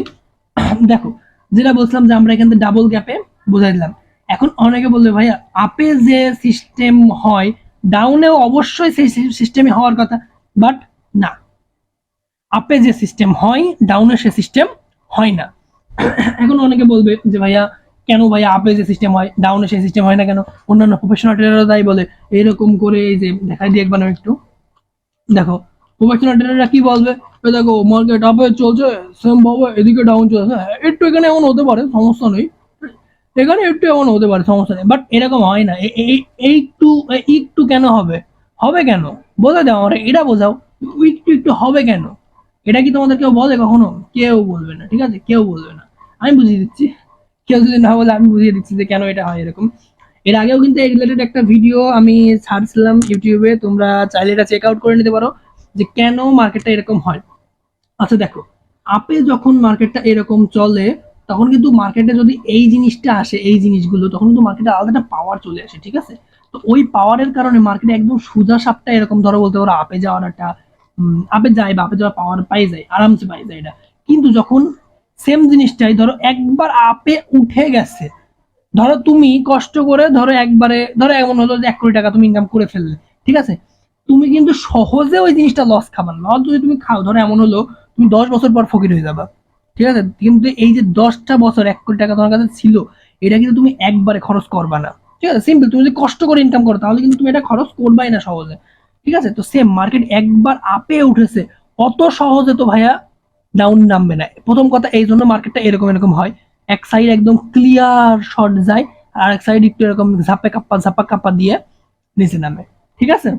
দেখো, যেটা বলছিলাম যে আমরা এখান থেকে ডাবল গ্যাপে বোঝাই দিলাম। এখন অনেকে বলবে ভাইয়া আপে যে সিস্টেম হয় ডাউনেও অবশ্যই সেই সিস্টেমে হওয়ার কথা, বাট না, আপে যে সিস্টেম হয় ডাউনে সে সিস্টেম হয় না। এখন অনেকে বলবে যে ভাইয়া কেন ভাইয়া আপে যে সিস্টেম হয় ডাউনে সেই সিস্টেম হয় না কেন? অন্যান্য প্রফেশনাল ট্রেডাররা তাই বলে। এরকম করে এই যে দেখাই দিয়ে একবার একটু দেখো, প্রফেশনাল ট্রেডাররা কি বলবে, এই দেখো মার্কেট আপে চলছে, সেম ভাবে এদিকে ডাউন চলছে, হ্যাঁ একটু এখানে এমন হতে পারে সমস্যা নেই, এখানে একটু এমন হতে পারে সমস্যা নেই, বাট এরকম হয় না। একটু একটু কেন হবে? হবে কেন? বোঝা দাও আমরা, এটা বোঝাও, একটু একটু হবে কেন? এটা কি তোমাদের কেউ বলে কখনো? কেউ বলবে না। ঠিক আছে, কেউ বলবে না, আমি বুঝিয়ে দিচ্ছি। কেউ যদি না বলে আমি বুঝিয়ে দিচ্ছি যে কেন এটা হয় এরকম। এর আগেও কিন্তু এই রিলেটেড একটা ভিডিও আমি ছাড়ছিলাম ইউটিউবে, তোমরা চাইলে এটা চেক আউট করে নিতে পারো যে কেন মার্কেটটা এরকম হয়। আচ্ছা দেখো, আপে যখন মার্কেটটা এরকম চলে তখন কিন্তু মার্কেটে যদি এই জিনিসটা আসে, এই জিনিসগুলো, তখন কিন্তু মার্কেটে আলাদা একটা পাওয়ার চলে আসে। ঠিক আছে, তো ওই পাওয়ারের কারণে মার্কেটে একদম সোজা সাপটা এরকম ধরো বলতে পারো আপে যাওয়ার একটা আপে যায় বা আপে যাওয়ার পাওয়ার পাই যায়, আরামসে পাই যায় এটা। কিন্তু যখন সেম জিনিসটাই ধরো একবার আপে উঠে গেছে, ধরো তুমি কষ্ট করে ধরো একবারে ধরো এমন হলো যে 1 কোটি টাকা তুমি ইনকাম করে ফেললে, ঠিক আছে, তুমি কিন্তু সহজে ওই জিনিসটা লস খাবা না। লস যদি তুমি খাও, ধরো এমন হলো তুমি 10 বছর পর ফকির হয়ে যাবা, ঠিক আছে, কিন্তু এই যে 10টা বছর 1 কোটি টাকা তোমার কাছে ছিল, এটা কিন্তু তুমি একবারে খরচ করবা না, ঠিক আছে, সিম্পল। তুমি যদি কষ্ট করে ইনকাম করো তাহলে কিন্তু তুমি এটা খরচ করবাই না সহজে, ঠিক আছে। তো সেম মার্কেট একবার আপে উঠেছে, অত সহজে তো ভাইয়া ডাউন নামবে না। প্রথম কথা এই জন্য মার্কেটটা এরকম এরকম হয়, এক সাইড একদম ক্লিয়ার শর্ট যায়, আর এক সাইড একটু এরকম ঝাপা কাপ্পা দিয়ে নিচে নামে, ঠিক আছে।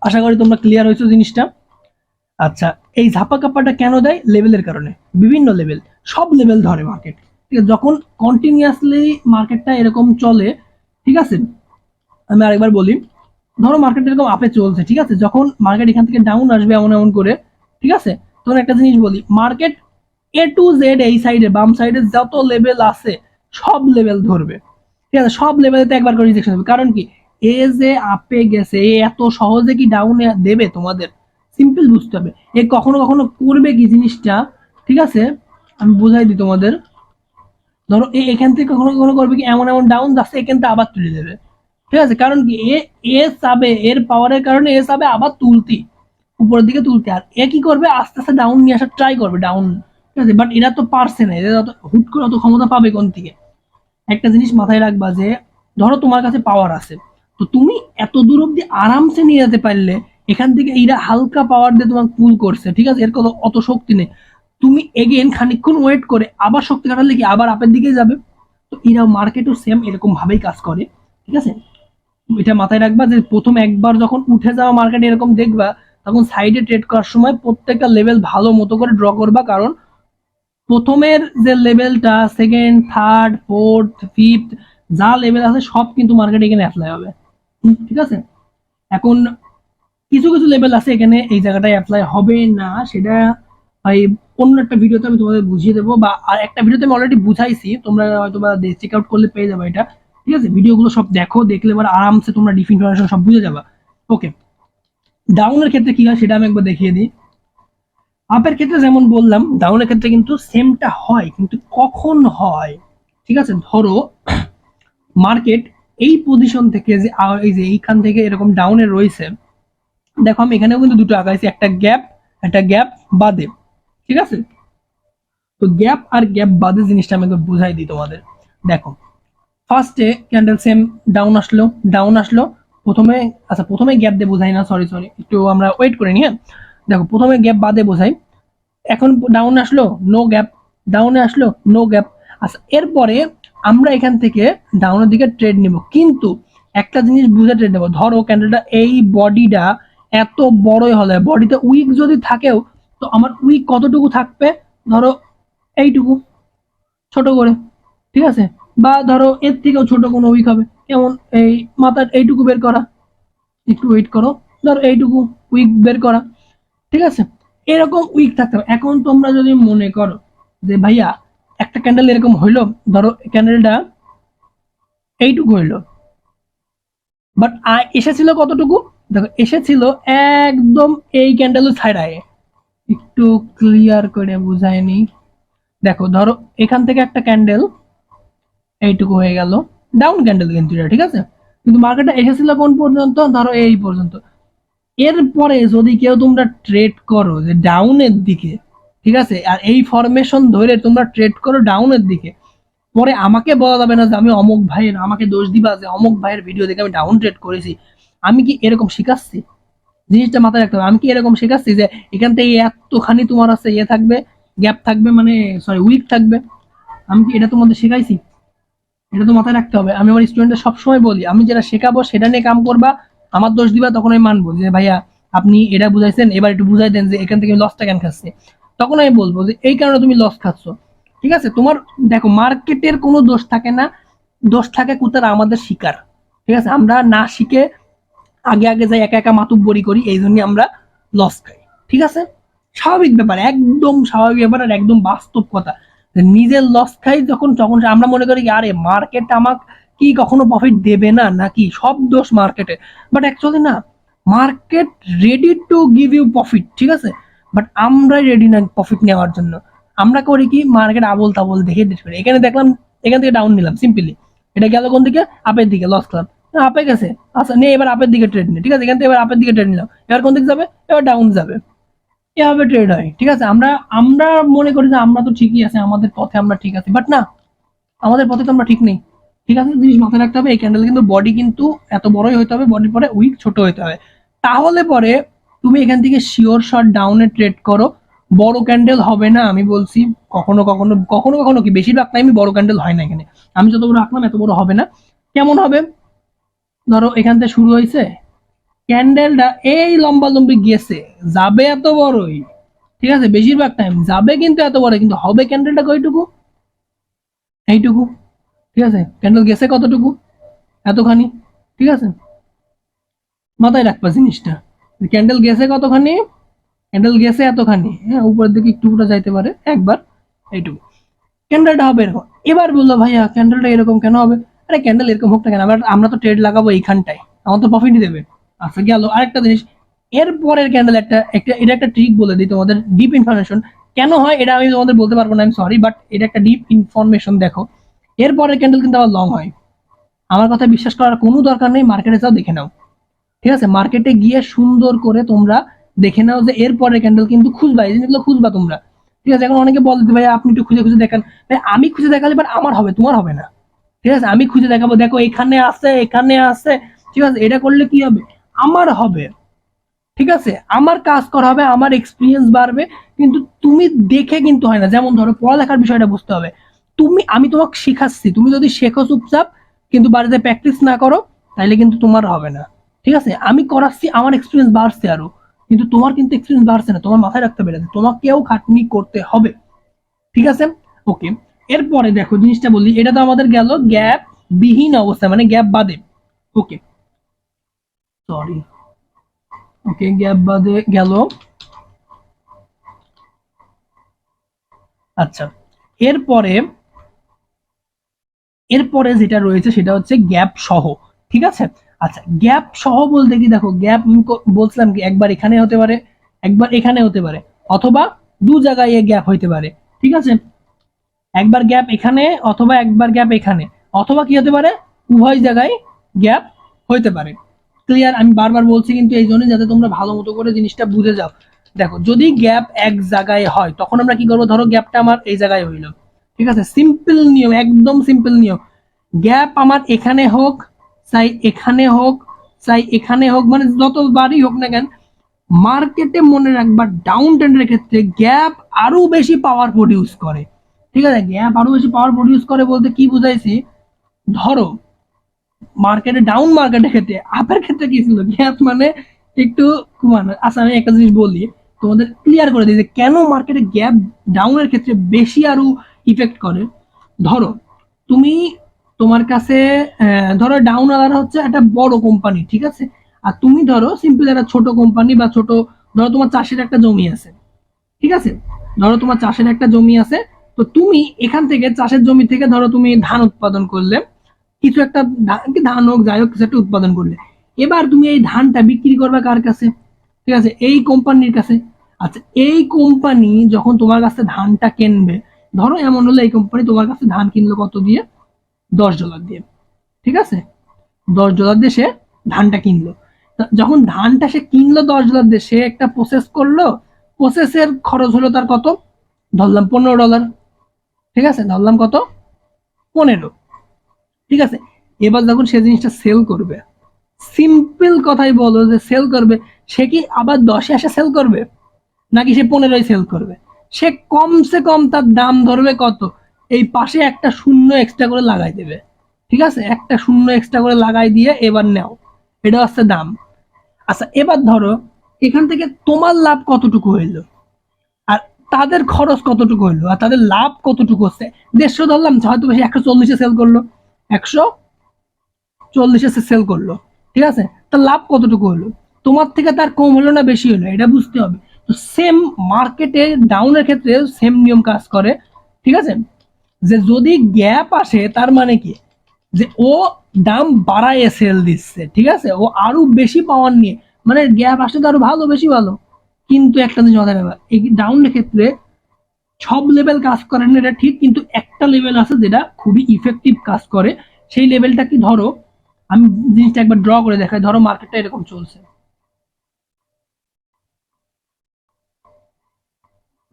আশা করি তোমরা ক্লিয়ার হয়েছো জিনিসটা। আচ্ছা, এই ঝাপা কাপ্পাটা কেন দেয়? লেভেলের কারণে। বিভিন্ন লেভেল, সব লেভেল ধরে মার্কেট, ঠিক আছে। যখন কন্টিনিউয়াসলি মার্কেটটা এরকম চলে, ঠিক আছে, আমি আরেকবার বলি, ধরো মার্কেট এরকম আপে চলছে, ঠিক আছে, যখন মার্কেট এখান থেকে ডাউন আসবে এমন এমন করে, ঠিক আছে, তখন একটা জিনিস বলি, মার্কেট A to Z এই সাইডে বাম সাইডে যত লেভেল আছে সব লেভেল ধরবে, ঠিক আছে, সব লেভেলেতে একবার করে রিজেকশন হবে। কারণ কি, এ যে আপে গেছে, এ এত সহজে কি ডাউনে দেবে তোমাদের? সিম্পল বুঝতে হবে, এ কখনো কখনো করবে কি জিনিসটা, ঠিক আছে, আমি বুঝাই দিই তোমাদের। ধরো এখান থেকে কখনো কখনো করবে কি, এমন এমন ডাউন যাচ্ছে এখান থেকে আবার তুলে দেবে, ঠিক আছে, কারণ কি এ চাবে, এর পাওয়ারের কারণে এ চাবে আবার তুলতি, উপরের দিকে তুলতে, আর এ কি করবে, আস্তে আস্তে ডাউন নিয়ে আসার ট্রাই করবে, ডাউন, ঠিক আছে, বাট এরা তো পারছে না, এরা হুট করে অত ক্ষমতা পাবে কোন থেকে? একটা জিনিস মাথায় রাখবা যে ধরো তোমার কাছে পাওয়ার আছে, তো তুমি এত দূর অব্দি আরামসে নিয়ে যেতে পারলে, এখান থেকে এরা হালকা পাওয়ার দিয়ে তোমাকে পুল করছে, ঠিক আছে, এর কোনো অত শক্তি নেই, তুমি এগেন খানিকক্ষণ ওয়েট করে আবার শক্তি কাটালে কি আবার আপের দিকে যাবে। তো এরা মার্কেটও সেম এরকম ভাবেই কাজ করে, ঠিক আছে। এটা মাথায় রাখবা যে প্রথম একবার যখন উঠে যাওয়া মার্কেট এরকম দেখবা, তখন সাইডে ট্রেড করার সময় প্রত্যেকটা লেভেল ভালো মতো করে ড্র করবা, কারণ প্রথমের যে লেভেলটা, সেকেন্ড, থার্ড, ফোর্থ, ফিফথ যা লেভেল আছে সব কিন্তু মার্কেটে এখানে অ্যাপ্লাই হবে, ঠিক আছে। এখন কিছু কিছু লেভেল আছে এখানে এই জায়গাটায় অ্যাপ্লাই হবে না, সেটা ভাই অন্য একটা ভিডিওতে আমি তোমাদের বুঝিয়ে দেবো, বা আর একটা ভিডিওতে আমি অলরেডি বুঝাইছি, তোমরা হয়তো বা চেক আউট করলে পেয়ে যাবে এটা, ঠিক আছে। ভিডিওগুলো সব দেখো, দেখলে এবার আরামসে তোমরা ডিপ ইনফরমেশন সব বুঝে যাবা। ওকে, ডাউনের ক্ষেত্রে কি হয় সেটা আমি একবার দেখিয়ে দিই। আপের ক্ষেত্রে যেমন বললাম, ডাউনের ক্ষেত্রে কিন্তু সেমটা হয়, কিন্তু কখন হয়, ঠিক আছে। ধরো মার্কেট এই পজিশন থেকে যে এই যে এইখান থেকে এরকম ডাউনে রয়েছে, দেখো আমি এখানেও কিন্তু দুটো আঁকাইছি, একটা গ্যাপ বাদে, ঠিক আছে। তো গ্যাপ আর গ্যাপ বাদে জিনিসটা আমি বুঝাই দিই তোমাদের। দেখো ফার্স্টে ক্যান্ডেল সেম ডাউন আসলো প্রথমে, আচ্ছা প্রথমে গ্যাপ দিয়ে বোঝাই না, সরি সরি, একটু আমরা ওয়েট করে নিই, হ্যাঁ। দেখো প্রথমে গ্যাপ বাদে বোঝাই, এখন ডাউন আসলো নো গ্যাপ, ডাউনে আসলো নো গ্যাপ, আচ্ছা এরপরে আমরা এখান থেকে ডাউনের দিকে ট্রেড নিব, কিন্তু একটা জিনিস বুঝে ট্রেড নেব। ধরো ক্যান্ডেলটা এই বডিটা এত বড়ই হলে, বডিতে উইক যদি থাকেও, তো আমার উইক কতটুকু থাকবে, ধরো এইটুকু, ছোট করে, ঠিক আছে, বা ধরো এর থেকেও ছোট কোনো উইক হবে, কেমন এই মাথার এইটুকু বের করা, একটু ওয়েট করো, ধরো এইটুকু উইক বের করা, ঠিক আছে, এরকম উইক থাকতে হবে। এখন তোমরা যদি মনে করো যে ভাইয়া একটা ক্যান্ডেল এরকম হইলো, ধরো ক্যান্ডেলটা এইটুকু হইলো, বাট এসেছিল কতটুকু, দেখো এসেছিল একদম এই ক্যান্ডেল ছাড়ায়, একটু ক্লিয়ার করে বুঝায়নি। দেখো ধরো এখান থেকে একটা ক্যান্ডেল এইটুকু হয়ে গেল, ডাউন ক্যান্ডেল কিন্তু এটা, ঠিক আছে, কিন্তু মার্কেটটা এসেছিল কোন পর্যন্ত, ধরো এই পর্যন্ত। এরপরে যদি কেউ তোমরা ট্রেড করো যে ডাউনের দিকে, ঠিক আছে, আর এই ফরমেশন ধরে তোমরা ট্রেড করো ডাউনের দিকে, পরে আমাকে বলা যাবে না যে আমি অমুক ভাইয়ের, আমাকে দোষ দিবা যে অমুক ভাইয়ের ভিডিও দেখে আমি ডাউন ট্রেড করেছি। আমি কি এরকম শিখাচ্ছি? জিনিসটা মাথায় রাখতে হবে, আমি কি এরকম শেখাচ্ছি যে এখান থেকে এতখানি তোমার আছে ইয়ে থাকবে, গ্যাপ থাকবে, মানে সরি উইক থাকবে? আমি কি এটা তোমাদের শেখাইছি? এটা তো মাথায় রাখতে হবে। আমি আমার স্টুডেন্টদের সবসময় বলি, আমি যেটা শেখাবো সেটা নিয়ে কাম করবা, আমার দোষ দিবা তখন আমি মানবো যে ভাইয়া আপনি এটা বুঝাইছেন, এবার একটু বুঝাই দেন যে এখান থেকে লসটা কেন খাচ্ছি, তখন আমি বলবো যে এই কারণে তুমি লস খাচ্ছ, ঠিক আছে। তোমার দেখো মার্কেটের কোনো দোষ থাকে না, দোষ থাকে কোথায় আমাদের শিকার, ঠিক আছে, আমরা না শিখে আগে আগে যাই একা একা মাতুব্বরি করি, এই জন্য আমরা লস খাই, ঠিক আছে। স্বাভাবিক ব্যাপার, একদম স্বাভাবিক ব্যাপার, আর একদম বাস্তব কথা। নিজের লস খাই যখন, তখন আমরা মনে করি আরে মার্কেট আমাকে কি কখনো প্রফিট দেবে না, নাকি সব দোষ মার্কেটে, বাট অ্যাকচুয়ালি না, market ready to give you profit, ঠিক আছে, বাট আমরা রেডি না প্রফিট নেওয়ার জন্য। আমরা করি কি, মার্কেট আবল তাবল দেখে করি, এখানে দেখলাম এখান থেকে ডাউন নিলাম সিম্পলি, এটা গেল কোন দিকে, আপের দিকে, লস খেলাম, আপে গেছে, আচ্ছা নিয়ে এবার আপের দিকে ট্রেড নিয়ে, ঠিক আছে, এখান থেকে এবার আপের দিকে ট্রেড নিলাম, এবার কোন দিকে যাবে, এবার ডাউন যাবে, এভাবে ট্রেড হয়, ঠিক আছে। আমরা আমরা মনে করি যে আমরা তো ঠিকই আছে, আমাদের পথে আমরা ঠিক আছি, বাট না, আমাদের পথে তো আমরা ঠিক নেই, ঠিক আছে। জিনিস মাথায় রাখতে হবে, এই ক্যান্ডেল কিন্তু বডি কিন্তু এত বড়ই হতে হবে, বডির পরে উইক ছোট হতে হবে, তাহলে পরে তুমি এখান থেকে শিওর শট ডাউনে ট্রেড করো। বড় ক্যান্ডেল হবে না আমি বলছি, কখনো কখনো কখনো কখনো কি বেশিরভাগ টাইমই বড় ক্যান্ডেল হয় না এখানে, আমি যত বড় রাখলাম এত বড় হবে না। কেমন হবে, ধরো এখান থেকে শুরু হয়েছে, ক্যান্ডেলটা এই লম্বা লম্বি গেছে, যাবে এত বড়ই, ঠিক আছে, বেশিরভাগ টাইম যাবে কিন্তু এত বড়, কিন্তু হবে ক্যান্ডেলটা কয়টুকু, এইটুকু, ঠিক আছে, ক্যান্ডেল গেছে কতটুকু, এতখানি, ঠিক আছে, মাথায় রাখবা জিনিসটা, ক্যান্ডেল গেছে কতখানি, ক্যান্ডেল গেছে এতখানি, হ্যাঁ, উপরের দিকে একটু উঠে যাইতে পারে একবার, এইটুকু, ক্যান্ডেলটা হবে এরকম। এবার বললো ভাইয়া ক্যান্ডেলটা এরকম কেন হবে, আরে ক্যান্ডেল এরকম হোক না কেন, আমরা তো ট্রেড লাগাবো এইখানটায়, আমার তো প্রফিট দেবে। আচ্ছা গেল আরেকটা জিনিস, এর পরের ক্যান্ডেল একটা একটা এটা একটা ট্রিক বলে দিই তোমাদের, ডিপ ইনফরমেশন কেন হয় এটা আমি তোমাদের বলতে পারবো না, আমি সরি, বাট এটা একটা ডিপ ইনফরমেশন। দেখো এর পরের ক্যান্ডেল কিন্তু আবার লং হয়, আমার কথা বিশ্বাস করার কোনো দরকার নেই, মার্কেটে যাও দেখে নাও, ঠিক আছে, মার্কেটে গিয়ে সুন্দর করে তোমরা দেখে নাও যে এর পরের ক্যান্ডেল কিন্তু খুঁজবা, এই জিনিসগুলো খুঁজবা তোমরা, ঠিক আছে। এখন অনেকে বলতে ভাই আপনি একটু খুঁজে খুঁজে দেখান, ভাই আমি খুঁজে দেখালে বাট আমার হবে, তোমার হবে না, ঠিক আছে, আমি খুঁজে দেখাবো, দেখো এখানে আছে এখানে আছে, ঠিক আছে, এটা করলে কি হবে, আমার হবে, ঠিক আছে, আমার কাজ করা হবে, আমার এক্সপিরিয়েন্স বাড়বে, কিন্তু তুমি দেখে কিন্তু হয় না। যেমন ধরো পড়ালেখার বিষয়টা বুঝতে হবে, আমি তোমাকে শেখাচ্ছি, তুমি যদি শেখো চুপচাপ কিন্তু বাড়িতে প্র্যাকটিস না করো, তাহলে কিন্তু তোমার হবে না, ঠিক আছে। আমি করাচ্ছি, আমার এক্সপিরিয়েন্স বাড়ছে আরো, কিন্তু তোমার কিন্তু এক্সপিরিয়েন্স বাড়ছে না, তোমার মাথায় রাখতে হবে, তোমাকেও খাটনি করতে হবে, ঠিক আছে। ওকে, এরপরে দেখো জিনিসটা বলি, এটা তো আমাদের গেল গ্যাপ বিহীন অবস্থা, মানে গ্যাপ বাদে, ওকে, সরি, ওকে, গ্যাপ বাদে গেল, আচ্ছা। এরপরে এরপরে যেটা রয়েছে সেটা হচ্ছে গ্যাপ সহ, ঠিক আছে। আচ্ছা গ্যাপ সহ বলতে কি, দেখো গ্যাপ বলছিলাম কি, একবার এখানে হতে পারে, একবার এখানে হতে পারে, অথবা দু জায়গায় গ্যাপ হইতে পারে, ঠিক আছে, একবার গ্যাপ এখানে অথবা একবার গ্যাপ এখানে, অথবা কি হতে পারে, উভয় জায়গায় গ্যাপ হইতে পারে। ক্লিয়ার, আমি বারবার বলছি কিন্তু এই জন্য যাতে তোমরা ভালো মতো করে জিনিসটা বুঝে যাও। দেখো যদি গ্যাপ এক জায়গায় হয় তখন আমরা কি করবো, ধরো গ্যাপটা আমার এই জায়গায় হইলো, ঠিক আছে, সিম্পল নিয়ম, একদম সিম্পল নিয়ম, গ্যাপ আমার এখানে হোক, চাই এখানে হোক, চাই এখানে হোক, মানে যতবারই হোক না কেন, মার্কেটে মনে রাখবা ডাউন ট্রেন্ডের ক্ষেত্রে গ্যাপ আরো বেশি পাওয়ার প্রডিউস করে, ঠিক আছে, গ্যাপ আরো বেশি পাওয়ার প্রডিউস করে বলতে কি বুঝাইছি, ধরো মার্কেটে ডাউন মার্কেটের ক্ষেত্রে, আপের ক্ষেত্রে কি ছিল, গ্যাপ মানে একটু কমানো। আচ্ছা আমি একটা জিনিস বলি, তোমাদের ক্লিয়ার করে দিই যে কেন মার্কেটে গ্যাপ ডাউনের ক্ষেত্রে বেশি আরো ইফেক্ট করে। ধরো তুমি, তোমার কাছে ধরো ডাউন আলাদা হচ্ছে একটা বড় কোম্পানি, ঠিক আছে, আর তুমি ধরো সিম্পল একটা ছোট কোম্পানি বা ছোট, ধরো তোমার চাষের একটা জমি আছে, ঠিক আছে, ধরো তোমার চাষের একটা জমি আছে, তো তুমি এখান থেকে চাষের জমি থেকে ধরো তুমি ধান উৎপাদন করলে, কিছু একটা ধান হোক যাই হোক কিছু একটা উৎপাদন করলে, এবার তুমি এই ধানটা বিক্রি করবে কার কাছে, ঠিক আছে, এই কোম্পানির কাছে। আচ্ছা এই কোম্পানি যখন তোমার কাছে ধানটা কিনবে, ধরো এমন হলো এই কোম্পানি তোমার কাছে ধান কিনলো কত দিয়ে, $10 দিয়ে, ঠিক আছে, $10 দিয়ে সে ধানটা কিনলো, যখন ধানটা সে কিনলো $10 দিয়ে, সে একটা প্রসেস করলো, প্রসেসের খরচ হলো তার কত, ধরলাম $15, ঠিক আছে, ধরলাম কত, 15, ঠিক আছে। এবার যখন সে জিনিসটা সেল করবে, সিম্পল কথাই বলো যে সেল করবে, সে কি আবার 10-এ এসে সেল করবে, নাকি সে 15-ই সেল করবে, সে কমসে কম তার দাম ধরবে কত, এই পাশে একটা শূন্য এক্সট্রা করে লাগাই দেবে, ঠিক আছে, একটা শূন্য এক্সট্রা করে লাগাই দিয়ে এবার নাও, এটা হচ্ছে দাম। আচ্ছা এবার ধরো এখান থেকে তোমার লাভ কতটুকু হইলো, আর তাদের খরচ কতটুকু হইলো, আর তাদের লাভ কতটুকু হচ্ছে, 150 ধরলাম, হয়তো বেশি 140-এ সেল করলো, 140-এ সেল করলো, ঠিক আছে, তার লাভ কতটুকু হলো, তোমার থেকে তার কম হলো না বেশি হলো, এটা বুঝতে হবে। তো সেম মার্কেটে ডাউনের ক্ষেত্রে সেম নিয়ম কাজ করে, ঠিক আছে, যে যদি গ্যাপ আসে তার মানে কি, যে ও দাম বাড়ায় সেল দিচ্ছে, ঠিক আছে, ও আরো বেশি পাওয়ার নিয়ে, মানে গ্যাপ আসলে তো আরো ভালো, বেশি ভালো, কিন্তু একটা জিনিস মাথায় রাখবা, এই ডাউনের ক্ষেত্রে সব লেভেল কাজ করে না এটা ঠিক, কিন্তু একটা লেভেল আছে যেটা খুবই ইফেক্টিভ কাজ করে, সেই লেভেলটা কি, ধরো আমি জিনিসটা একবার ড্র করে দেখাই। ধরো মার্কেটটা এরকম চলছে,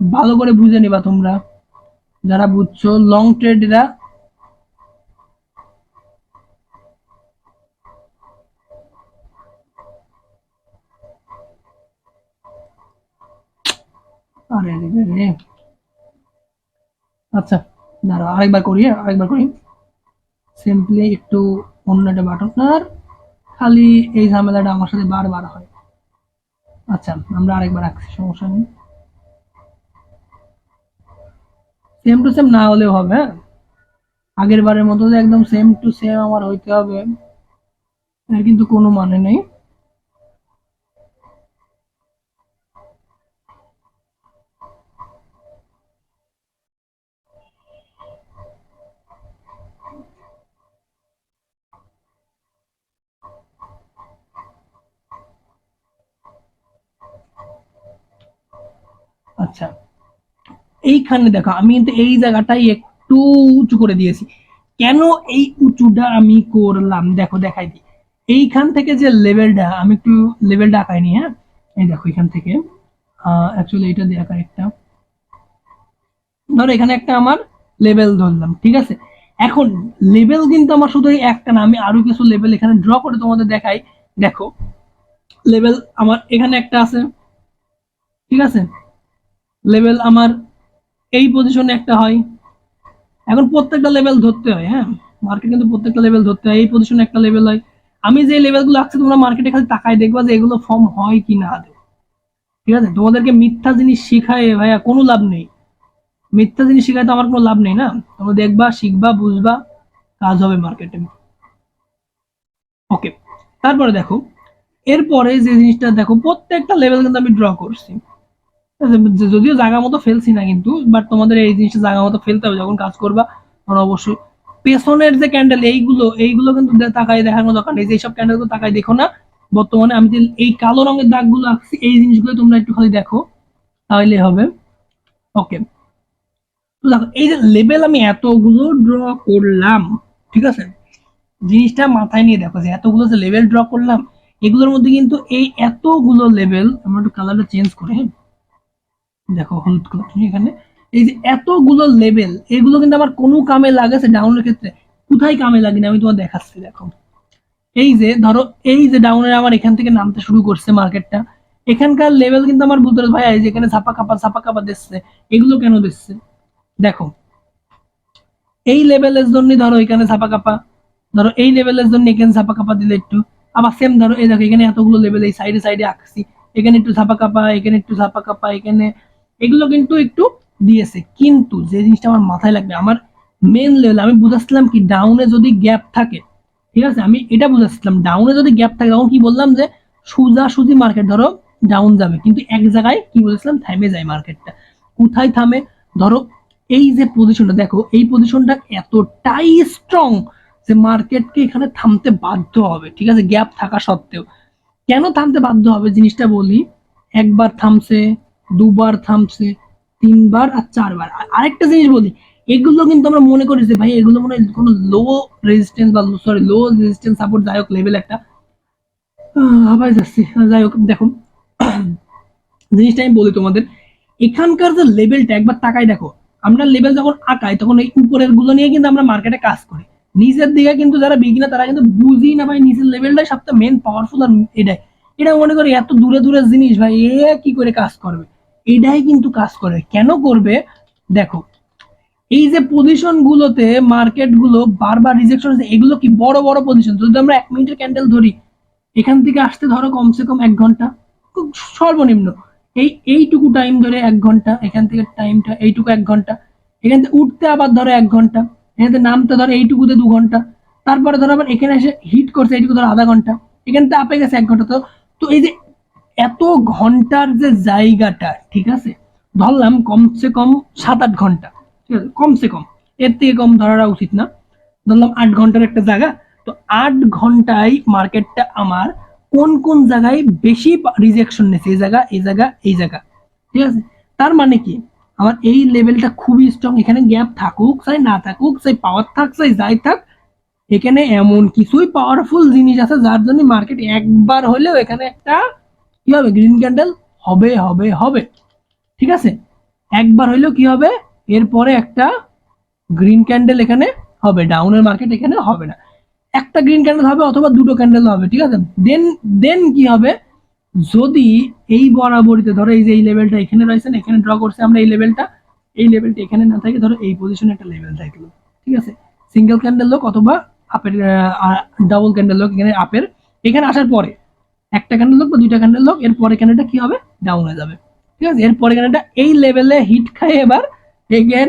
ভালো করে বুঝে নিবা তোমরা যারা বুঝছো লং ট্রেড এরা। আরে রে রে রে। আচ্ছা দাঁড়াও, আরেকবার করি সিম্পলি একটু অন্য একটা বাটন। আর খালি এই ঝামেলাটা আমার সাথে বারবার হয়। আচ্ছা আমরা আরেকবার রাখছি, সমস্যা নেই। সেম টু সেম না হলেও হবে, হ্যাঁ। আগের বারের মতো যে একদম সেম টু সেম আমার হইতে হবে এর কিন্তু কোনো মানে নেই। আচ্ছা এইখানে দেখো আমি কিন্তু এই জায়গাটাই একটু উঁচু করে দিয়েছি। কেন এই উঁচুটা আমি করলাম দেখো, দেখাই দিই। এইখান থেকে যে লেভেলটা, আমি একটু লেভেলটা আঁকাইনি, হ্যাঁ। এই দেখো এখান থেকে অ্যাকচুয়ালি এটা দেয়া একটা, ধরো এখানে একটা আমার লেভেল ধরলাম, ঠিক আছে। এখন লেভেল কিন্তু আমার শুধু এই একটা না, আমি আরো কিছু লেভেল এখানে ড্র করে তোমাদের দেখাই। দেখো লেভেল আমার এখানে একটা আছে, ঠিক আছে। লেভেল আমার এই পজিশনে একটা হয়। এখন প্রত্যেকটা লেভেল ধরতে হয়, হ্যাঁ। মার্কেট কিন্তু প্রত্যেকটা লেভেল ধরতে হয়। এই পজিশনে একটা লেভেল হয়। আমি যে লেভেলগুলো আঁকছি তোমরা মার্কেটে খালি তাকাই দেখবা যে এগুলো ফর্ম হয় কি না আদৌ। ঠিক আছে, তোমাদেরকে মিথ্যা জিনিস শিখায় ভাইয়া কোনো লাভ নেই। মিথ্যা জিনিস শিখায় তো আমার কোনো লাভ নেই না। তোমরা দেখবা, শিখবা, বুঝবা, কাজ হবে মার্কেটে। ওকে, তারপরে দেখো এরপরে যে জিনিসটা দেখো, প্রত্যেকটা লেভেল কিন্তু আমি ড্র করছি। যদিও জায়গা মতো ফেলছি না কিন্তু, বাট তোমাদের এই জিনিসটা জায়গা মতো ফেলতে হবে যখন কাজ করবা। তখন অবশ্যই পেছনের যে ক্যান্ডেল এইগুলো এইগুলো কিন্তু তাকাই দেখানো দরকার নেই, যে এইসব ক্যান্ডেল গুলো তাকাই দেখো না। বর্তমানে আমি যে এই কালো রঙের দাগগুলো আঁকছি এই জিনিসগুলো তোমরা একটু খালি দেখো, তাহলে হবে। ওকে, তো দেখো এই যে লেভেল আমি এতগুলো ড্র করলাম, ঠিক আছে। জিনিসটা মাথায় নিয়ে দেখো যে এতগুলো যে লেভেল ড্র করলাম, এগুলোর মধ্যে কিন্তু এই এতগুলো লেভেল, আমরা একটু কালারটা চেঞ্জ করে, হ্যাঁ। দেখো হলুদ কালার এখানে, এই যে এতগুলো লেভেল এগুলো কিন্তু আমার কোনো কামে লাগেছে ডাউনের ক্ষেত্রে? কোথায় কামে লাগেনি আমি তোমার দেখাচ্ছি। দেখো এই যে ধরো এই যে ডাউনের আমার এখান থেকে নামতে শুরু করছে মার্কেটটা, এখানকার লেভেল কিন্তু আমার বলতে ভাই এই যে এখানে ছাপা কাপা দিচ্ছে, এগুলো কেন দিচ্ছে? দেখো এই লেভেলের জন্য ধরো এখানে ছাপা কাপা, ধরো এই লেভেলের জন্য এখানে ছাপা কাপা দিলে একটু, আবার সেম ধরো এই দেখো এখানে এতগুলো লেভেল এই সাইডে সাইডে আঁকছি, এখানে একটু ছাপা কাপা, এখানে একটু ছাপা কাপা, এখানে এগুলো কিন্তু একটু দিয়েছে। কিন্তু যে জিনিসটা আমার মাথায় লাগবে, আমার মেন লেভেল আমি বুঝাচ্ছিলাম কি ডাউনে যদি গ্যাপ থাকে, ঠিক আছে, আমি এটা বুঝাচ্ছিলাম ডাউনে যদি গ্যাপ থাকে তখন কি বললাম যে সোজাসুজি মার্কেট ধরো ডাউন যাবে, কিন্তু এক জায়গায় কি বলেছিলাম থেমে যায় মার্কেটটা। কোথায় থামে? ধরো এই যে পজিশনটা দেখো, এই পজিশনটা এতটাই স্ট্রং যে মার্কেটকে এখানে থামতে বাধ্য হবে, ঠিক আছে, গ্যাপ থাকা সত্ত্বেও। কেন থামতে বাধ্য হবে জিনিসটা বলি। একবার থামছে, দুবার থামছে, তিনবার আর চারবার। আরেকটা জিনিস বলি, এগুলো কিন্তু আমরা মনে করি যে ভাই এগুলো মনে হয় কোনো লো রেজিস্ট্যান্স বা সরি লো রেজিস্ট্যান্স সাপোর্ট যাই হোক লেভেল একটা, আবার যাচ্ছি, যাই হোক দেখো জিনিসটা আমি বলি তোমাদের, এখানকার যে লেভেলটা একবার তাকাই দেখো। আমরা লেভেল যখন আঁকাই তখন এই উপরের গুলো নিয়ে কিন্তু আমরা মার্কেটে কাজ করি। নিচের দিকে কিন্তু যারা বিগিনার তারা কিন্তু বুঝি না ভাই নিচের লেভেলটাই সবচেয়ে মেন পাওয়ারফুল। আর এটাই, এটা মনে করি এত দূরে দূরের জিনিস ভাই এ কি করে কাজ করবে? এটাই কিন্তু কাজ করে, কেন করবে? দেখো এই যে পজিশন গুলোতে মার্কেট গুলো বারবার রিজেকশন হচ্ছে, এগুলো কি বড় বড় পজিশন। যদি আমরা 1 মিনিটের ক্যান্ডেল ধরি, এখান থেকে আসতে ধরো কমসে কম 1 ঘন্টা, খুব সর্বনিম্ন এইটুকু টাইম ধরে 1 ঘন্টা, এখান থেকে টাইমটা এইটুকু 1 ঘন্টা, এখান থেকে উঠতে আবার ধরো 1 ঘন্টা, এখান থেকে নামতে ধরো এইটুকুতে 2 ঘন্টা, তারপরে ধরো আবার এখানে এসে হিট করছে এইটুকু ধরো আধা ঘন্টা, এখান থেকে আপে গেছে 1 ঘন্টা। তো তো এই যে এত ঘন্টার যে জায়গাটা, ঠিক আছে, ধরলাম কমসে কম 7-8 ঘন্টা, ঠিক আছে, কমসে কম, এর থেকে কম ধরাটা উচিত না। ধরলাম 8 ঘন্টার একটা জায়গা। তো 8 ঘন্টায় মার্কেটটা আমার কোন কোন জায়গায় বেশি রিজেকশন নিয়েছে, এই জায়গা, এই জায়গা, এই জায়গা, ঠিক আছে। তার মানে কি আমার এই লেভেলটা খুবই স্ট্রং, এখানে গ্যাপ থাকুক চাই না থাকুক, চাই পাওয়ার থাক চাই যাই থাক, এখানে এমন কিছুই পাওয়ারফুল জিনিস আছে যার জন্য মার্কেট একবার হলেও এখানে একটা কি হবে, গ্রিন ক্যান্ডেল হবে হবে হবে। ঠিক আছে, একবার হইলেও কি হবে, এরপরে একটা গ্রিন ক্যান্ডেল এখানে হবে, ডাউনের মার্কেট এখানে হবে না, একটা গ্রিন ক্যান্ডেল হবে অথবা দুটো ক্যান্ডেল হবে। ঠিক আছে, দেন দেন কি হবে, যদি এই বরাবরিতে ধরো এই যে এই লেভেলটা এখানে রয়েছে, এখানে ড্র করছে আমরা এই লেভেলটা এখানে না থাকে, ধরো এই পজিশনে একটা লেভেল থাকলো। ঠিক আছে, সিঙ্গেল ক্যান্ডেল লোক অথবা আপের ডাবল ক্যান্ডেল লোক এখানে আপের, এখানে আসার পরে একটা ক্যান্ডেল লোক বা দুইটা ক্যান্ডেল লোক, এরপরে ক্যান্ডেলটা কি হবে, ডাউন হয়ে যাবে। ঠিক আছে, এরপরে ক্যান্ডেলটা এই লেভেলে হিট খায় এবার এগেন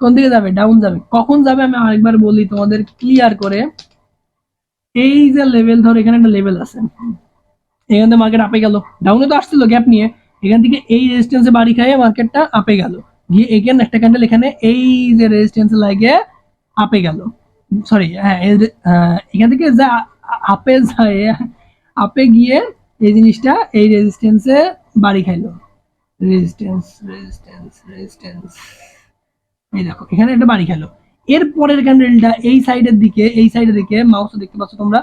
কোন দিকে যাবে, ডাউন যাবে। কখন যাবে আমি আরেকবার বলি তোমাদের ক্লিয়ার করে, এই যে লেভেল, ধর এখানে একটা লেভেল আছে, এখান থেকে মার্কেট আপে গেল, ডাউনে তো আসছিল গ্যাপ নিয়ে, এখান থেকে এই রেজিস্ট্যান্সে বাড়ি খাইয়ে মার্কেটটা আপে গেল, গিয়ে এগেন একটা ক্যান্ডেল এখানে এই যে রেজিস্ট্যান্সে লাগে আপে গেল, সরি হ্যাঁ এখান থেকে যা আপে যায়, আপে গিয়ে এই জিনিসটা এই রেজিস্ট্যান্সে বাড়ি খাইলো, রেজিস্ট্যান্স রেজিস্ট্যান্স রেজিস্ট্যান্স, এই দেখো এখানে একটা বাড়ি খেলো। এর পরের ক্যান্ডেলটা এই সাইডের দিকে, এই সাইডের দিকে মাউসে দেখতে পাচ্ছ তোমরা,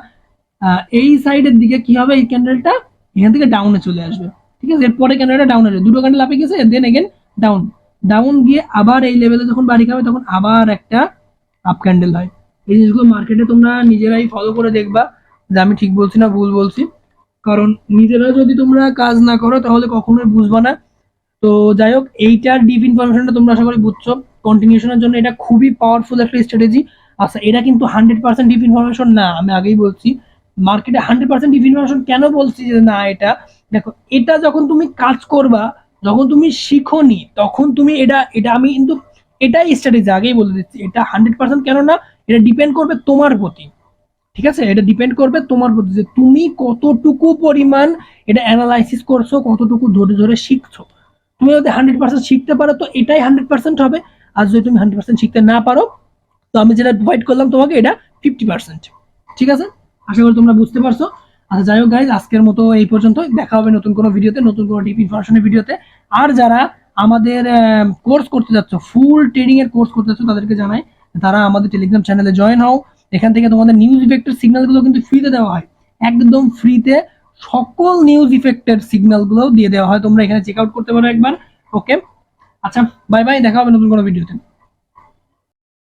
এই সাইডের দিকে কি হবে, এই ক্যান্ডেলটা এখান থেকে ডাউনে চলে আসবে। ঠিক আছে, এরপরে ক্যান্ডেলটা ডাউন আসবে, দুটো ক্যান্ডেল আপে গেছে, দেন এগেন ডাউন, ডাউন গিয়ে আবার এই লেভেলে যখন বাড়ি খাবে তখন আবার একটা আপ ক্যান্ডেল হয়। এই জিনিসগুলো মার্কেটে তোমরা নিজেরাই ফলো করে দেখবা যে আমি ঠিক বলছি না ভুল বলছি, কারণ নিজেরা যদি তোমরা কাজ না করো তাহলে কখনোই বুঝবা না। তো যাই হোক, এইটার ডিপ ইনফরমেশনটা তোমরা আশা করি বুঝছো, কন্টিনিউশনের জন্য এটা খুবই পাওয়ারফুল একটা স্ট্র্যাটেজি। আচ্ছা, এটা কিন্তু 100% ডিপ ইনফরমেশন না, আমি আগেই বলছি। মার্কেটে 100% ডিপ ইনফরমেশন কেন বলছি যে না, এটা দেখো, এটা যখন তুমি কাজ করবা, যখন তুমি শিখোনি, তখন তুমি এটা এটা আমি কিন্তু এটাই স্ট্র্যাটেজি আগেই বলে দিচ্ছি, এটা 100% কেন না, এটা ডিপেন্ড করবে তোমার প্রতি। ঠিক আছে, এটা ডিপেন্ড করবে তোমার প্রতি যে তুমি কতটুকু পরিমাণ এটা অ্যানালাইসিস করছো, কতটুকু ধরে ধরে শিখছো। তুমি যদি 100% শিখতে পারো তো এটাই 100% হবে, আর যদি তুমি 100% শিখতে না পারো তো আমি যেটা প্রোভাইড করলাম তোমাকে এটা 50%। ঠিক আছে, আশা করি তোমরা বুঝতে পারছো। আচ্ছা যাই হোক গাইজ, আজকের মতো এই পর্যন্ত, দেখা হবে নতুন কোনো ভিডিওতে, নতুন কোনো ডিপ ইনফরমেশনের ভিডিওতে। আর যারা আমাদের কোর্স করতে যাচ্ছ, ফুল ট্রেডিং এর কোর্স করতে যাচ্ছ, তাদেরকে জানাই তারা আমাদের টেলিগ্রাম চ্যানেলে জয়েন হও। এখান থেকে তোমাদের নিউজ ইফেক্টের সিগন্যালগুলো কিন্তু ফ্রিতে দেওয়া হয়, একদম ফ্রিতে সকল নিউজ ইফেক্টের সিগন্যালগুলো দিয়ে দেওয়া হয়, তোমরা এখানে চেক আউট করতে পারো একবার। ওকে, আচ্ছা বাই বাই, দেখা হবে নতুন কোনো ভিডিওতে।